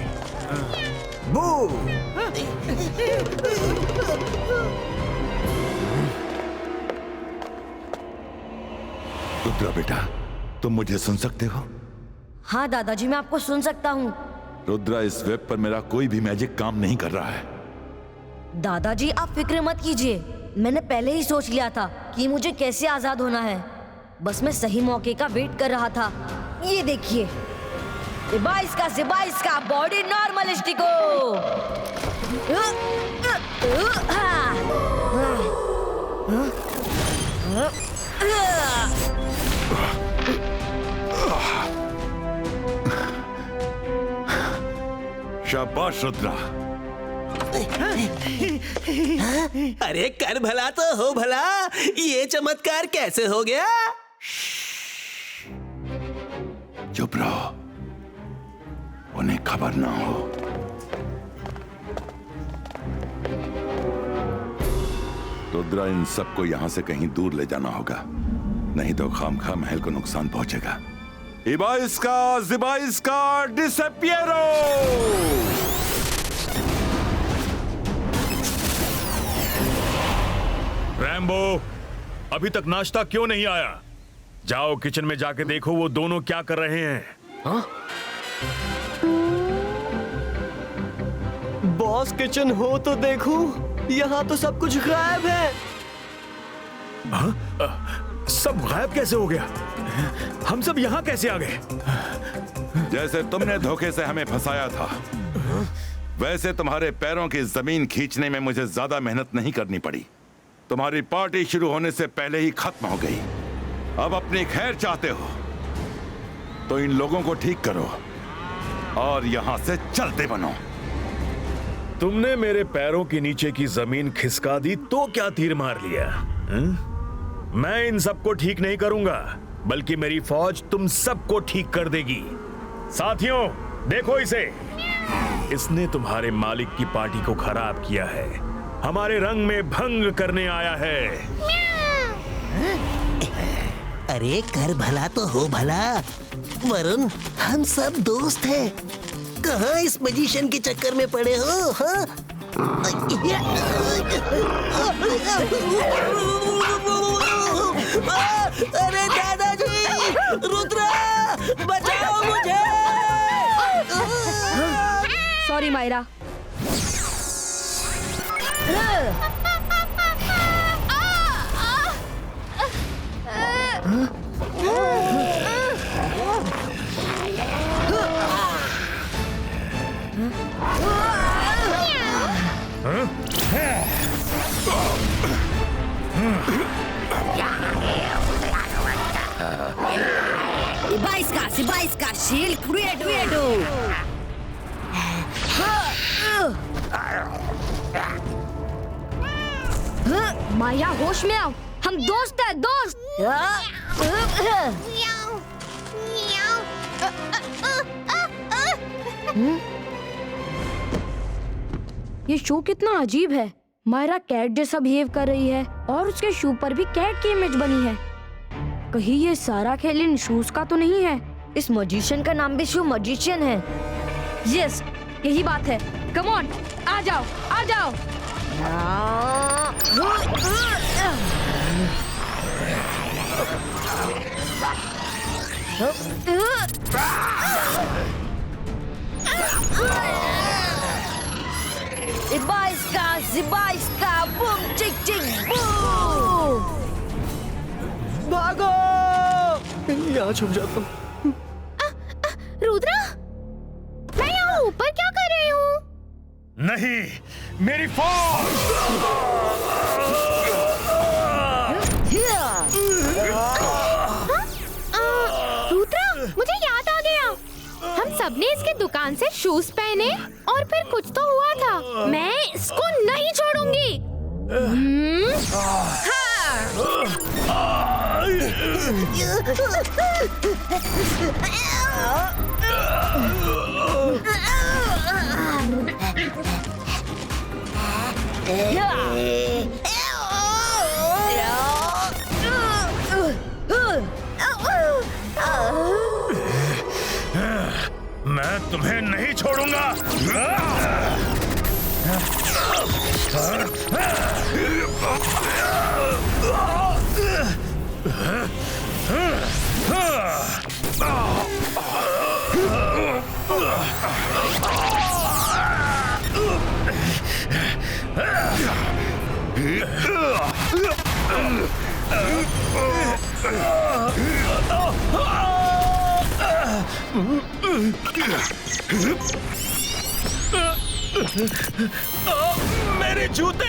K: रुद्रा बेटा, तुम मुझे सुन सकते हो?
L: हाँ दादाजी, मैं आपको सुन सकता हूँ।
K: रुद्रा, इस वेब पर मेरा कोई भी मैजिक काम नहीं कर रहा है।
L: दादाजी आप फिक्र मत कीजिए, मैंने पहले ही सोच लिया था कि मुझे कैसे आजाद होना है। बस मैं सही मौके का वेट कर रहा था। ये देखिए, इबाइस्का बॉडी नॉर्मलिस्टिको।
K: शाबाश रुद्रा।
A: अरे कर भला तो हो भला। ये चमत्कार कैसे हो गया?
K: चुप रहो, उन्हें खबर ना हो। रुद्रा, इन सबको यहां से कहीं दूर ले जाना होगा, नहीं तो खामखा महल को नुकसान पहुंचेगा। इबाइस्का जिबाइस्का डिसअपियरो।
N: रैम्बो, अभी तक नाश्ता क्यों नहीं आया? जाओ किचन में जाके देखो वो दोनों क्या कर रहे हैं।
H: हाँ? बॉस, किचन हो तो देखो, यहाँ तो सब कुछ गायब है।
N: हाँ? सब गायब कैसे हो गया? हम सब यहाँ कैसे आ गए?
K: जैसे तुमने धोखे से हमें फंसाया था, वैसे तुम्हारे पैरों की जमीन खींचने में मुझे ज्यादा मेहनत नहीं करनी पड़ी। तुम्हारी पार्टी शुरू होने से पहले ही खत्म हो गई। अब अपनी खैर चाहते हो तो इन लोगों को ठीक करो और यहां से चलते बनो।
N: तुमने मेरे पैरों के नीचे की जमीन खिसका दी तो क्या तीर मार लिया? मैं इन सबको ठीक नहीं करूंगा। बल्कि मेरी फौज तुम सबको ठीक कर देगी। साथियों, देखो इसे। इसने तुम्हारे मालिक की पार्टी को खराब किया है, हमारे रंग में भंग करने आया है।
A: अरे कर भला तो हो भला। वरुण, हम सब दोस्त हैं। कहाँ इस मैजिशियन के चक्कर में पड़े हो? हाँ? अरे दादाजी, रुद्रा, बचाओ मुझे।
L: Sorry Myra.
O: Ibaiska, shield credo.
L: Maya, होश में आओ, हम दोस्त हैं, दोस्त। ये शो कितना अजीब है। मायरा कैट जैसा बिहेव कर रही है और उसके शू पर भी कैट की इमेज बनी है। कहीं ये सारा खेल इन शूज का तो नहीं है?
O: इस मजिशियन का नाम भी शू मजिशियन है।
L: यस, यही बात है। कम ऑन, आ जाओ, आ जाओ।
O: Ibaiska, boom, चिक चिक boom।
H: भागो! यहाँ छुप जाता हूँ।
F: रुद्रा, मैं यहाँ ऊपर क्या कर रही हूँ?
N: नहीं, मेरी फौज!
F: रुद्रा, मुझे याद आ गया। हम सबने इसकी दुकान से शूज पहने और फिर कुछ तो हुआ था। मैं इसको नहीं छोड़ूंगी।
N: मैं तुम्हें नहीं छोड़ूंगा। मेरे जूते!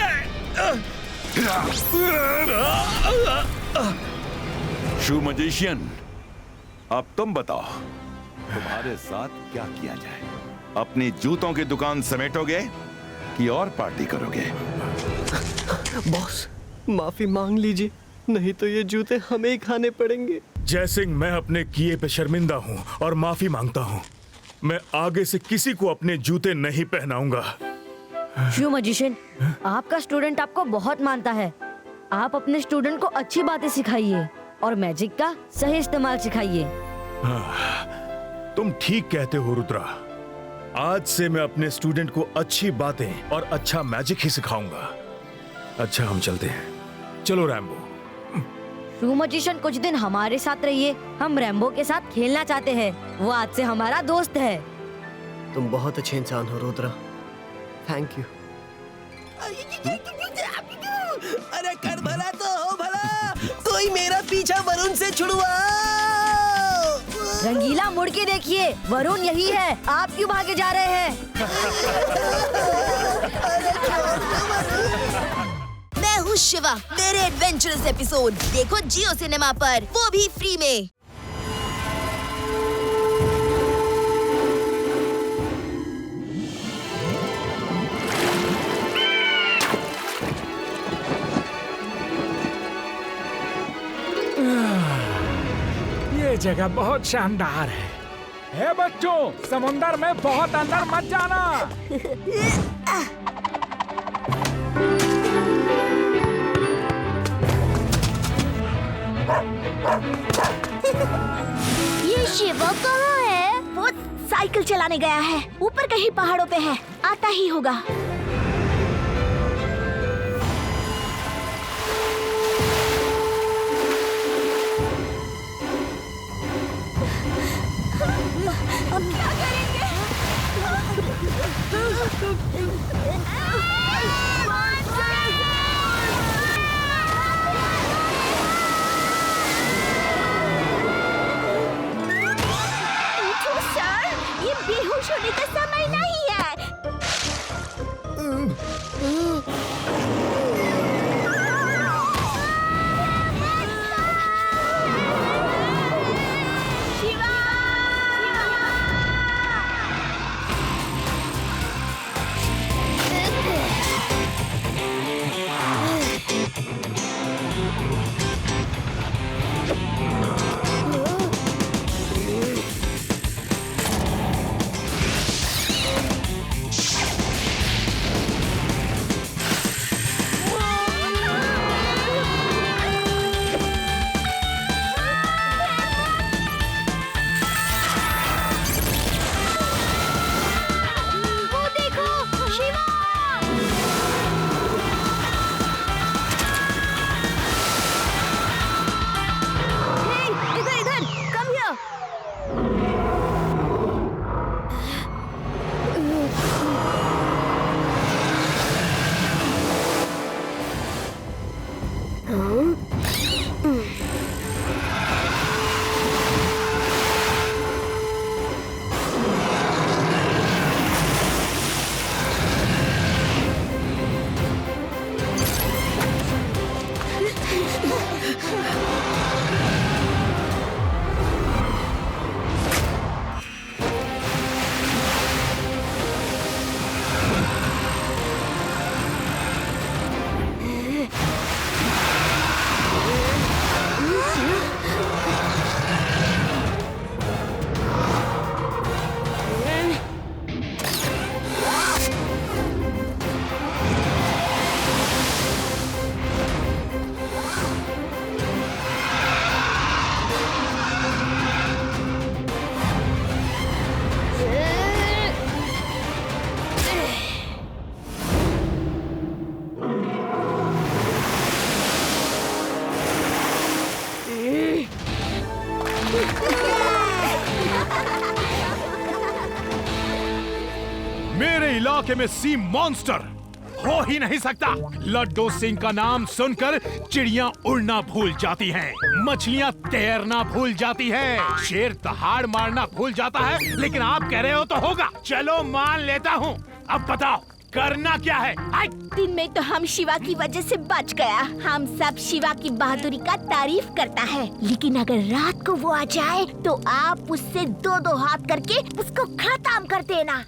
K: शू मजिशियन, अब तुम बताओ, तुम्हारे साथ क्या किया जाए? अपनी जूतों की दुकान समेटोगे कि और पार्टी करोगे?
H: बॉस, माफी मांग लीजिए, नहीं तो ये जूते हमें ही खाने पड़ेंगे।
N: जयसिंह, मैं अपने किए पे शर्मिंदा हूँ और माफी मांगता हूँ। मैं आगे से किसी को अपने जूते नहीं पहनाऊंगा।
L: शू मजिशियन, आपका स्टूडेंट आपको बहुत मानता है। आप अपने स्टूडेंट को अच्छी बातें सिखाइए और मैजिक का सही इस्तेमाल सिखाइए।
N: तुम ठीक कहते हो रुद्रा। आज से मैं अपने स्टूडेंट को अच्छी बातें और अच्छा मैजिक ही सिखाऊंगा। अच्छा, हम चलते हैं। चलो रैम्बो।
L: शू मजिशियन, कुछ दिन हमारे साथ रहिए। हम रैम्बो के साथ खेलना चाहते हैं। वो आज से हमारा दोस्त है।
H: तुम बहुत अच्छे इंसान हो रुद्रा। Thank you.
A: अरे कर भला तो हो भला, कोई मेरा पीछा वरुण से छुड़वा।
L: रंगीला, मुड़ के देखिए, वरुण यही है। आप क्यों भागे जा रहे हैं?
O: मैं हूँ शिवा। मेरे एडवेंचरस एपिसोड देखो जियो सिनेमा पर, वो भी फ्री में।
C: जगह बहुत शानदार है। हे बच्चों, समुंदर में बहुत अंदर मत जाना।
O: ये शिवा कहाँ है? वो साइकिल चलाने गया है, ऊपर कहीं पहाड़ों पे है, आता ही होगा। अब क्या करेंगे? उठो सर, ये बेहोश होने का समय नहीं है।
P: मेरे इलाके में सी मॉन्स्टर हो ही नहीं सकता। लड्डू सिंह का नाम सुनकर चिड़ियां उड़ना भूल जाती हैं, मछलियां तैरना भूल जाती हैं, शेर दहाड़ मारना भूल जाता है, लेकिन आप कह रहे हो तो होगा। चलो मान लेता हूँ। अब बताओ करना क्या है?
O: दिन में तो हम शिवा की वजह से बच गया। हम सब शिवा की बहादुरी का तारीफ करता है, लेकिन अगर रात को वो आ जाए तो आप उससे दो दो हाथ करके उसको खत्म कर देना।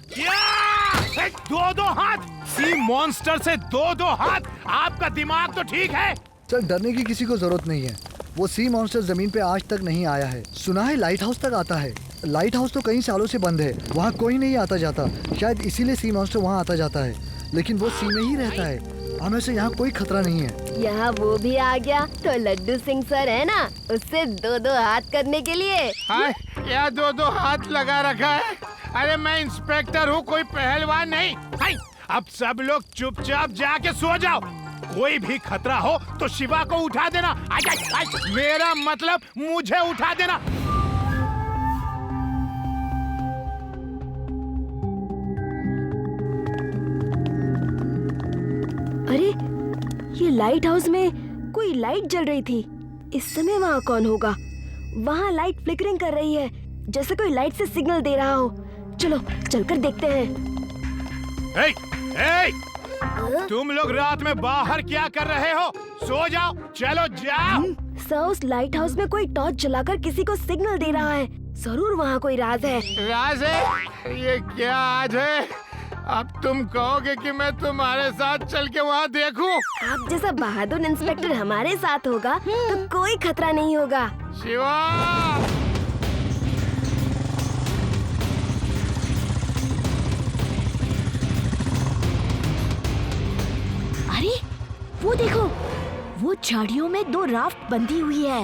P: दो दो हाथ? सी मॉन्स्टर से दो दो हाथ? आपका दिमाग तो ठीक है?
Q: चल, डरने की किसी को जरूरत नहीं है। वो सी मॉन्स्टर जमीन पे आज तक नहीं आया है। सुना है लाइट हाउस तक आता है। लाइट हाउस तो कई सालों से बंद है, वहाँ कोई नहीं आता जाता। शायद इसीलिए सी मॉन्स्टर वहाँ आता जाता है, लेकिन वो सी में ही रहता है। हमें से यहाँ कोई खतरा नहीं है।
R: यहाँ वो भी आ गया तो लड्डू सिंह सर है ना, उससे दो दो हाथ करने के लिए।
C: क्या दो दो हाथ लगा रखा है? अरे मैं इंस्पेक्टर हूँ, कोई पहलवान नहीं। अब सब लोग चुपचाप जाके सो जाओ। कोई भी खतरा हो तो शिवा को उठा देना। मेरा मतलब मुझे उठा देना।
R: अरे ये लाइट हाउस में कोई लाइट जल रही थी। इस समय वहाँ कौन होगा? वहाँ लाइट फ्लिकरिंग कर रही है, जैसे कोई लाइट से सिग्नल दे रहा हो। चलो चलकर देखते हैं।
P: तुम लोग रात में बाहर क्या कर रहे हो? सो जाओ, चलो जाओ।
R: सर, उस लाइट हाउस में कोई टॉर्च जलाकर किसी को सिग्नल दे रहा है। जरूर वहाँ कोई राज है।
C: राज है? ये क्या आज है? अब तुम कहोगे कि मैं तुम्हारे साथ चल के वहाँ देखूं?
R: आप जैसा बहादुर इंस्पेक्टर हमारे साथ होगा तो कोई खतरा नहीं होगा।
C: शिवा!
O: वो देखो, वो झाड़ियों में 2 राफ्ट बंधी हुई है।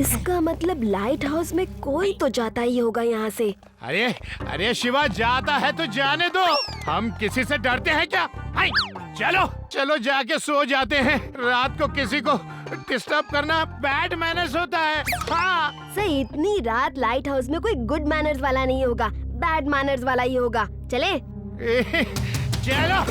R: इसका मतलब लाइट हाउस में कोई तो जाता ही होगा यहाँ से।
P: अरे अरे शिवा, जाता है तो जाने दो, हम किसी से डरते हैं क्या? हाय, चलो चलो जाके सो जाते हैं। रात को किसी को डिस्टर्ब करना बैड मैनर्स होता है। हाँ
R: सही, इतनी रात लाइट हाउस में कोई गुड मैनर्स वाला नहीं होगा, बैड मैनर्स वाला ही होगा। चले
P: चलो।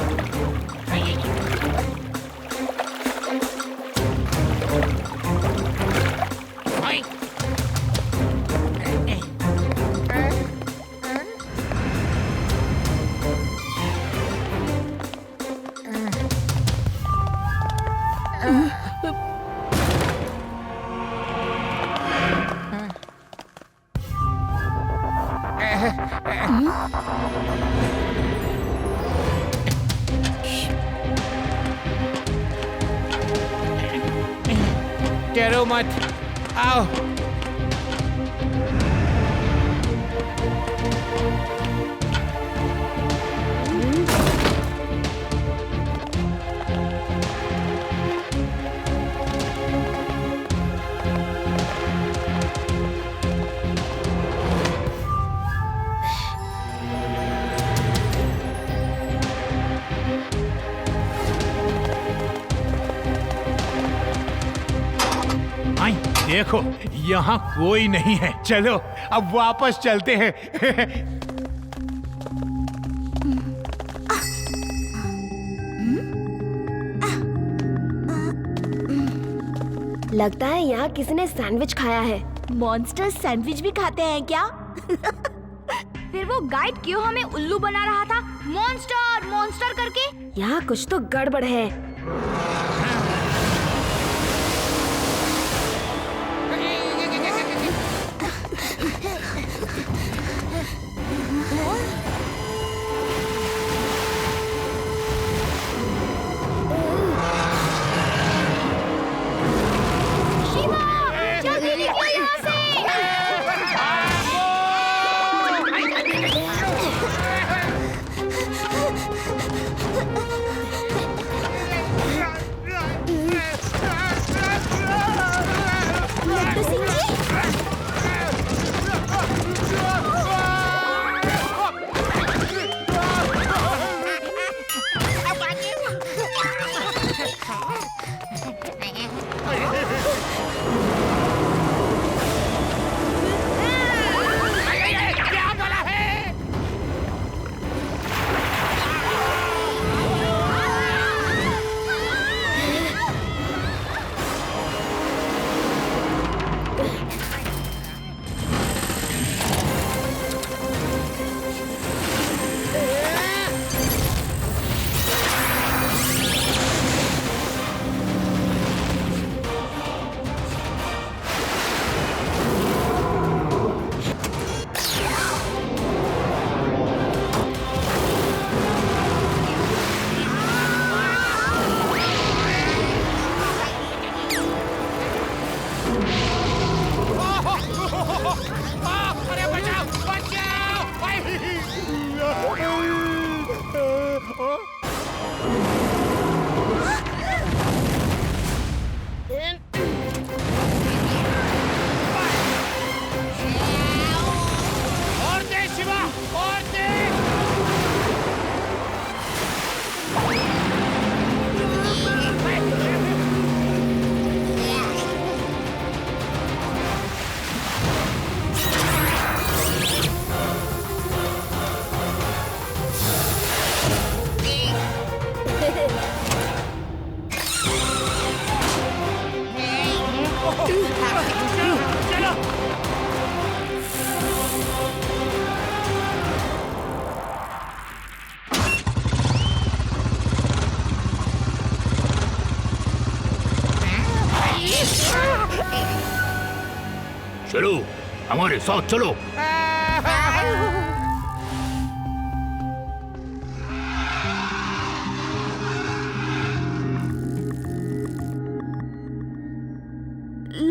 P: डरो मत, आओ। देखो यहाँ कोई नहीं है, चलो अब वापस चलते हैं।
R: लगता है यहाँ किसी ने सैंडविच खाया है।
O: मॉन्स्टर सैंडविच भी खाते हैं क्या?
L: फिर वो गाइड क्यों हमें उल्लू बना रहा था, मॉन्स्टर मॉन्स्टर करके?
R: यहाँ कुछ तो गड़बड़ है।
S: चलो हमारे साथ चलो।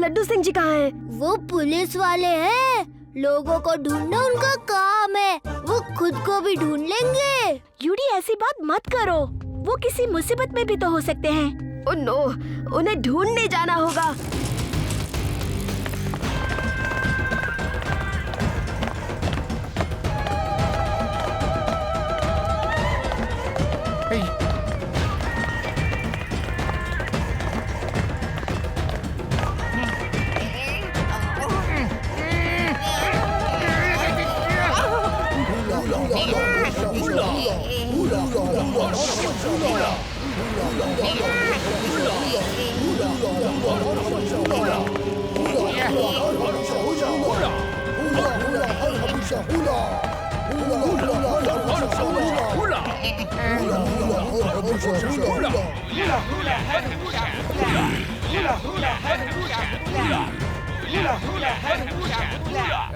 R: लड्डू सिंह जी कहाँ हैं?
O: वो पुलिस वाले हैं, लोगों को ढूंढना उनका काम है, वो खुद को भी ढूंढ लेंगे।
R: यूडी ऐसी बात मत करो,
O: वो किसी मुसीबत में भी तो हो सकते हैं।
R: ओह नो, उन्हें ढूंढने जाना होगा।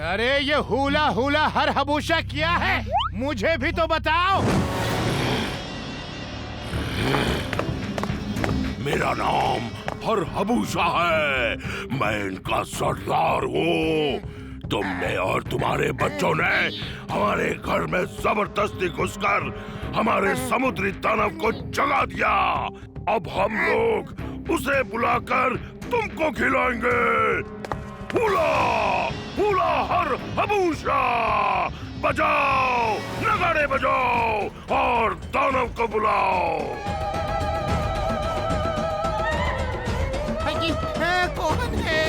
C: अरे ये हुला हुला हर हबूशा क्या है, मुझे भी तो बताओ।
T: मेरा नाम हर हबूशा है, मैं इनका सरदार हूँ। तुमने और तुम्हारे बच्चों ने हमारे घर में जबरदस्ती घुसकर हमारे समुद्री दानव को जगा दिया। अब हम लोग उसे बुलाकर तुमको खिलाएंगे। हुला हुला हर हबूशा, बजाओ नगाड़े बजाओ और दानव को बुलाओ।
C: कौन है?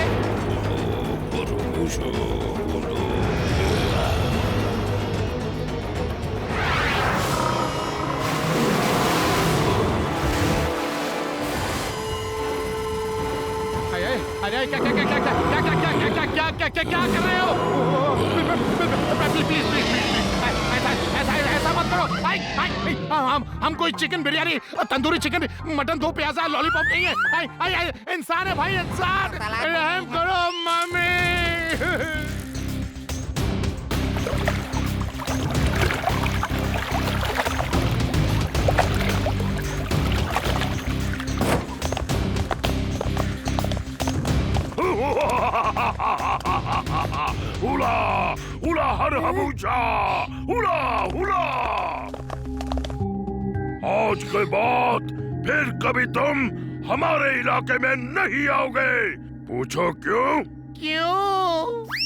C: अरे क्या क्या क्या क्या क्या क्या क्या क्या क्या क्या क्या क्या क्या कर रहे हो? प्लीज ऐसा मत करो। हम कोई chicken biryani, tandoori chicken, mutton, 2 प्याजा, लॉलीपॉप नहीं है। इंसान है भाई, इंसान। रहम करो मम्मी।
T: हुला हुला हर हबूशा, हुला हुला। आज के बाद फिर कभी तुम हमारे इलाके में नहीं आओगे। पूछो क्यों?
C: क्यों?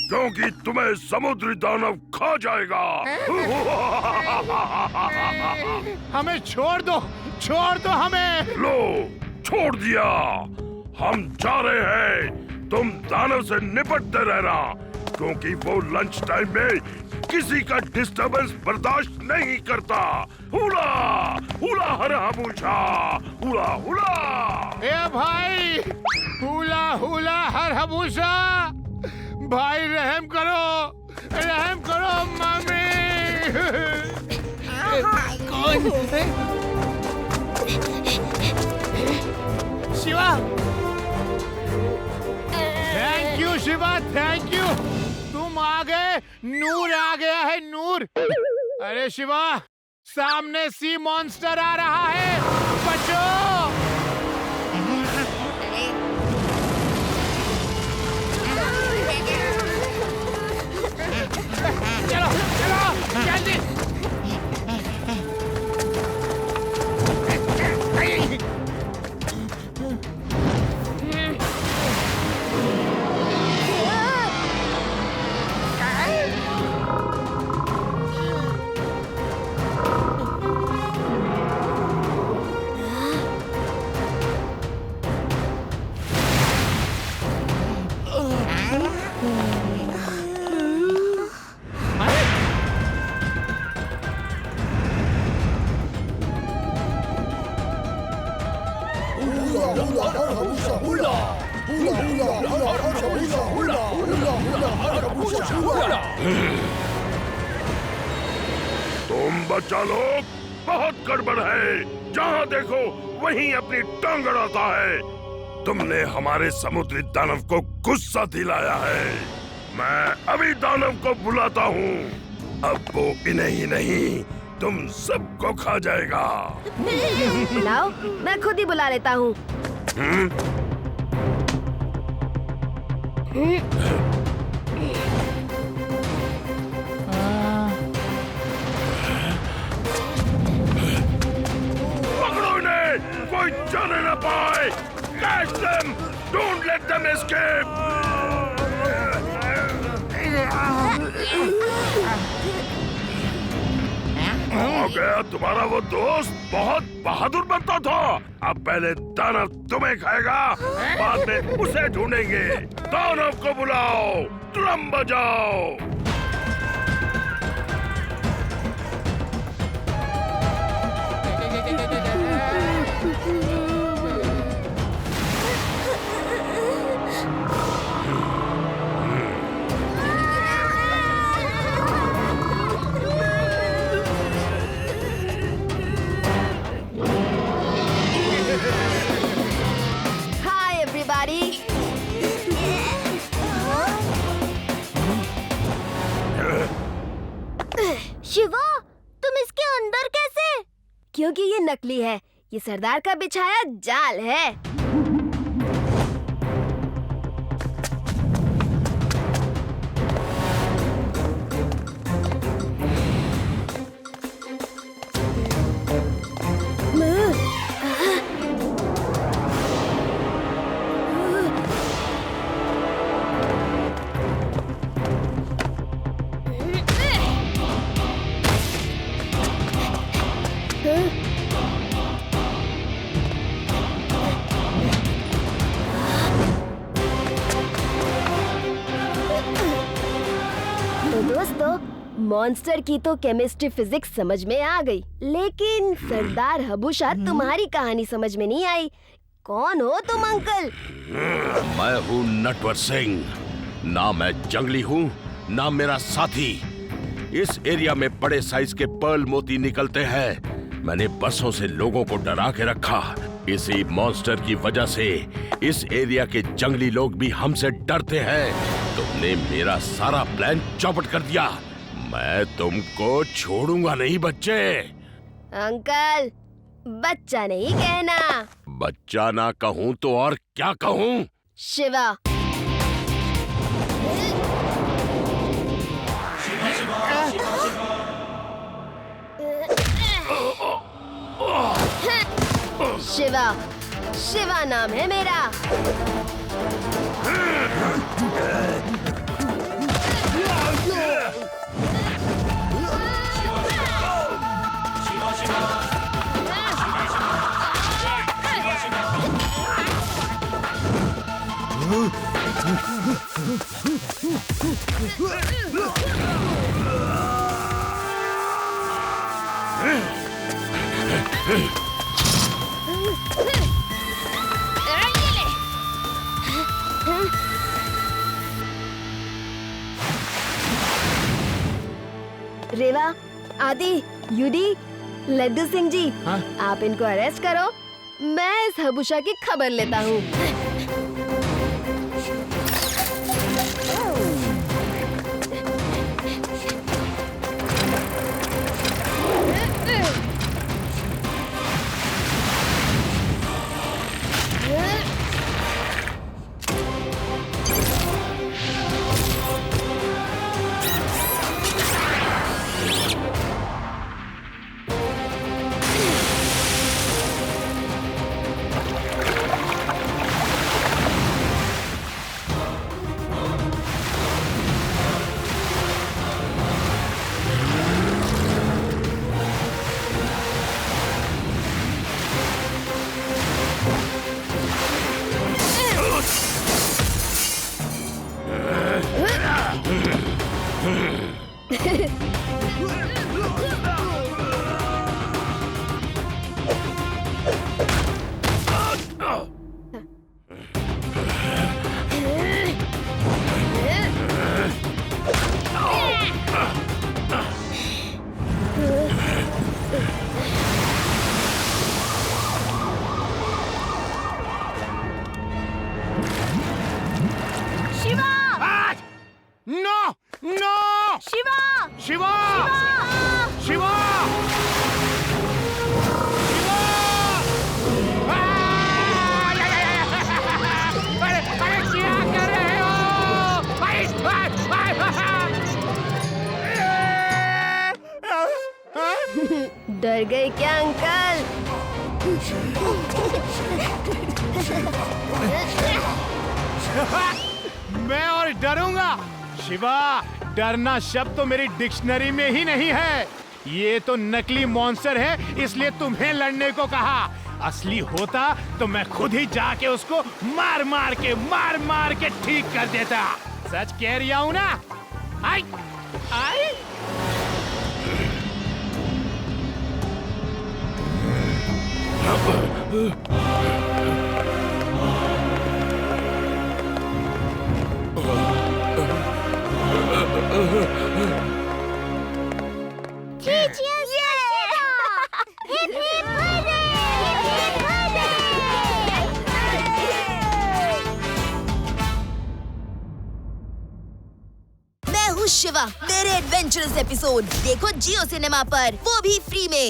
T: क्योंकि तुम्हें समुद्री दानव खा जाएगा।
C: हमें छोड़ दो हमें।
T: लो, छोड़ दिया। हम जा रहे हैं। तुम दानव से निपटते रहना, क्योंकि वो लंच टाइम में किसी का डिस्टरबेंस बर्दाश्त नहीं करता। हुला हुला हर हबूशा, हुला हुला।
C: ए भाई, हुला हुला हर हबूशा। भाई रहम करो मम्मी। कौन? Shiva. Thank you Shiva, thank you. तुम आ गए, नूर आ गया है, नूर। अरे शिवा, सामने सी मॉन्स्टर आ रहा है, बचो। चलो चलो जल्दी।
T: तुम बच्चा लोग बहुत गड़बड़ है। जहाँ देखो वहीं अपनी टांग अड़ाता है। तुमने हमारे समुद्री दानव को गुस्सा दिलाया है। मैं अभी दानव को बुलाता हूँ। अब वो इन्हें ही नहीं, तुम सबको खा जाएगा।
R: बुलाओ, मैं खुद ही बुला लेता हूँ।
T: पकड़ो कोई जाने न पाए। Catch them! Don't let them escape! आ गया तुम्हारा वो दोस्त, बहुत बहादुर बनता था। अब पहले दानव तुम्हें खाएगा, बाद में उसे ढूंढेंगे। दानव को बुलाओ, ड्रम बजाओ।
R: शिवा, तुम इसके अंदर कैसे? क्योंकि ये नकली है, ये सरदार का बिछाया जाल है। मॉन्स्टर की तो केमिस्ट्री फिजिक्स समझ में आ गई, लेकिन सरदार हबूशा तुम्हारी कहानी समझ में नहीं आई। कौन हो तुम अंकल?
T: मैं हूँ नटवर सिंह। ना मैं जंगली हूँ, ना मेरा साथी। इस एरिया में बड़े साइज के पर्ल मोती निकलते हैं। मैंने बरसों से लोगों को डरा के रखा। इसी मॉन्स्टर की वजह से इस एरिया के जंगली लोग भी हमसे डरते हैं। तुमने मेरा सारा प्लान चौपट कर दिया। मैं तुमको छोड़ूंगा नहीं बच्चे।
R: अंकल, बच्चा नहीं कहना।
T: बच्चा ना कहूँ तो और क्या कहूँ?
R: शिवा। शिवा, शिवा नाम है मेरा। रेवा, आदि, यूडी, लड्डू सिंह जी, आप इनको अरेस्ट करो। मैं इस हबूशा की खबर लेता हूँ। डर गए क्या अंकल?
P: मैं और डरूंगा? शिवा, डरना शब्द तो मेरी डिक्शनरी में ही नहीं है। ये तो नकली मॉन्स्टर है, इसलिए तुम्हें लड़ने को कहा। असली होता तो मैं खुद ही जाके उसको मार मार के ठीक कर देता। सच कह रहा हूं ना? आई आई
O: मैं हूँ शिवा। मेरे एडवेंचरस एपिसोड देखो जियो सिनेमा पर, वो भी फ्री में।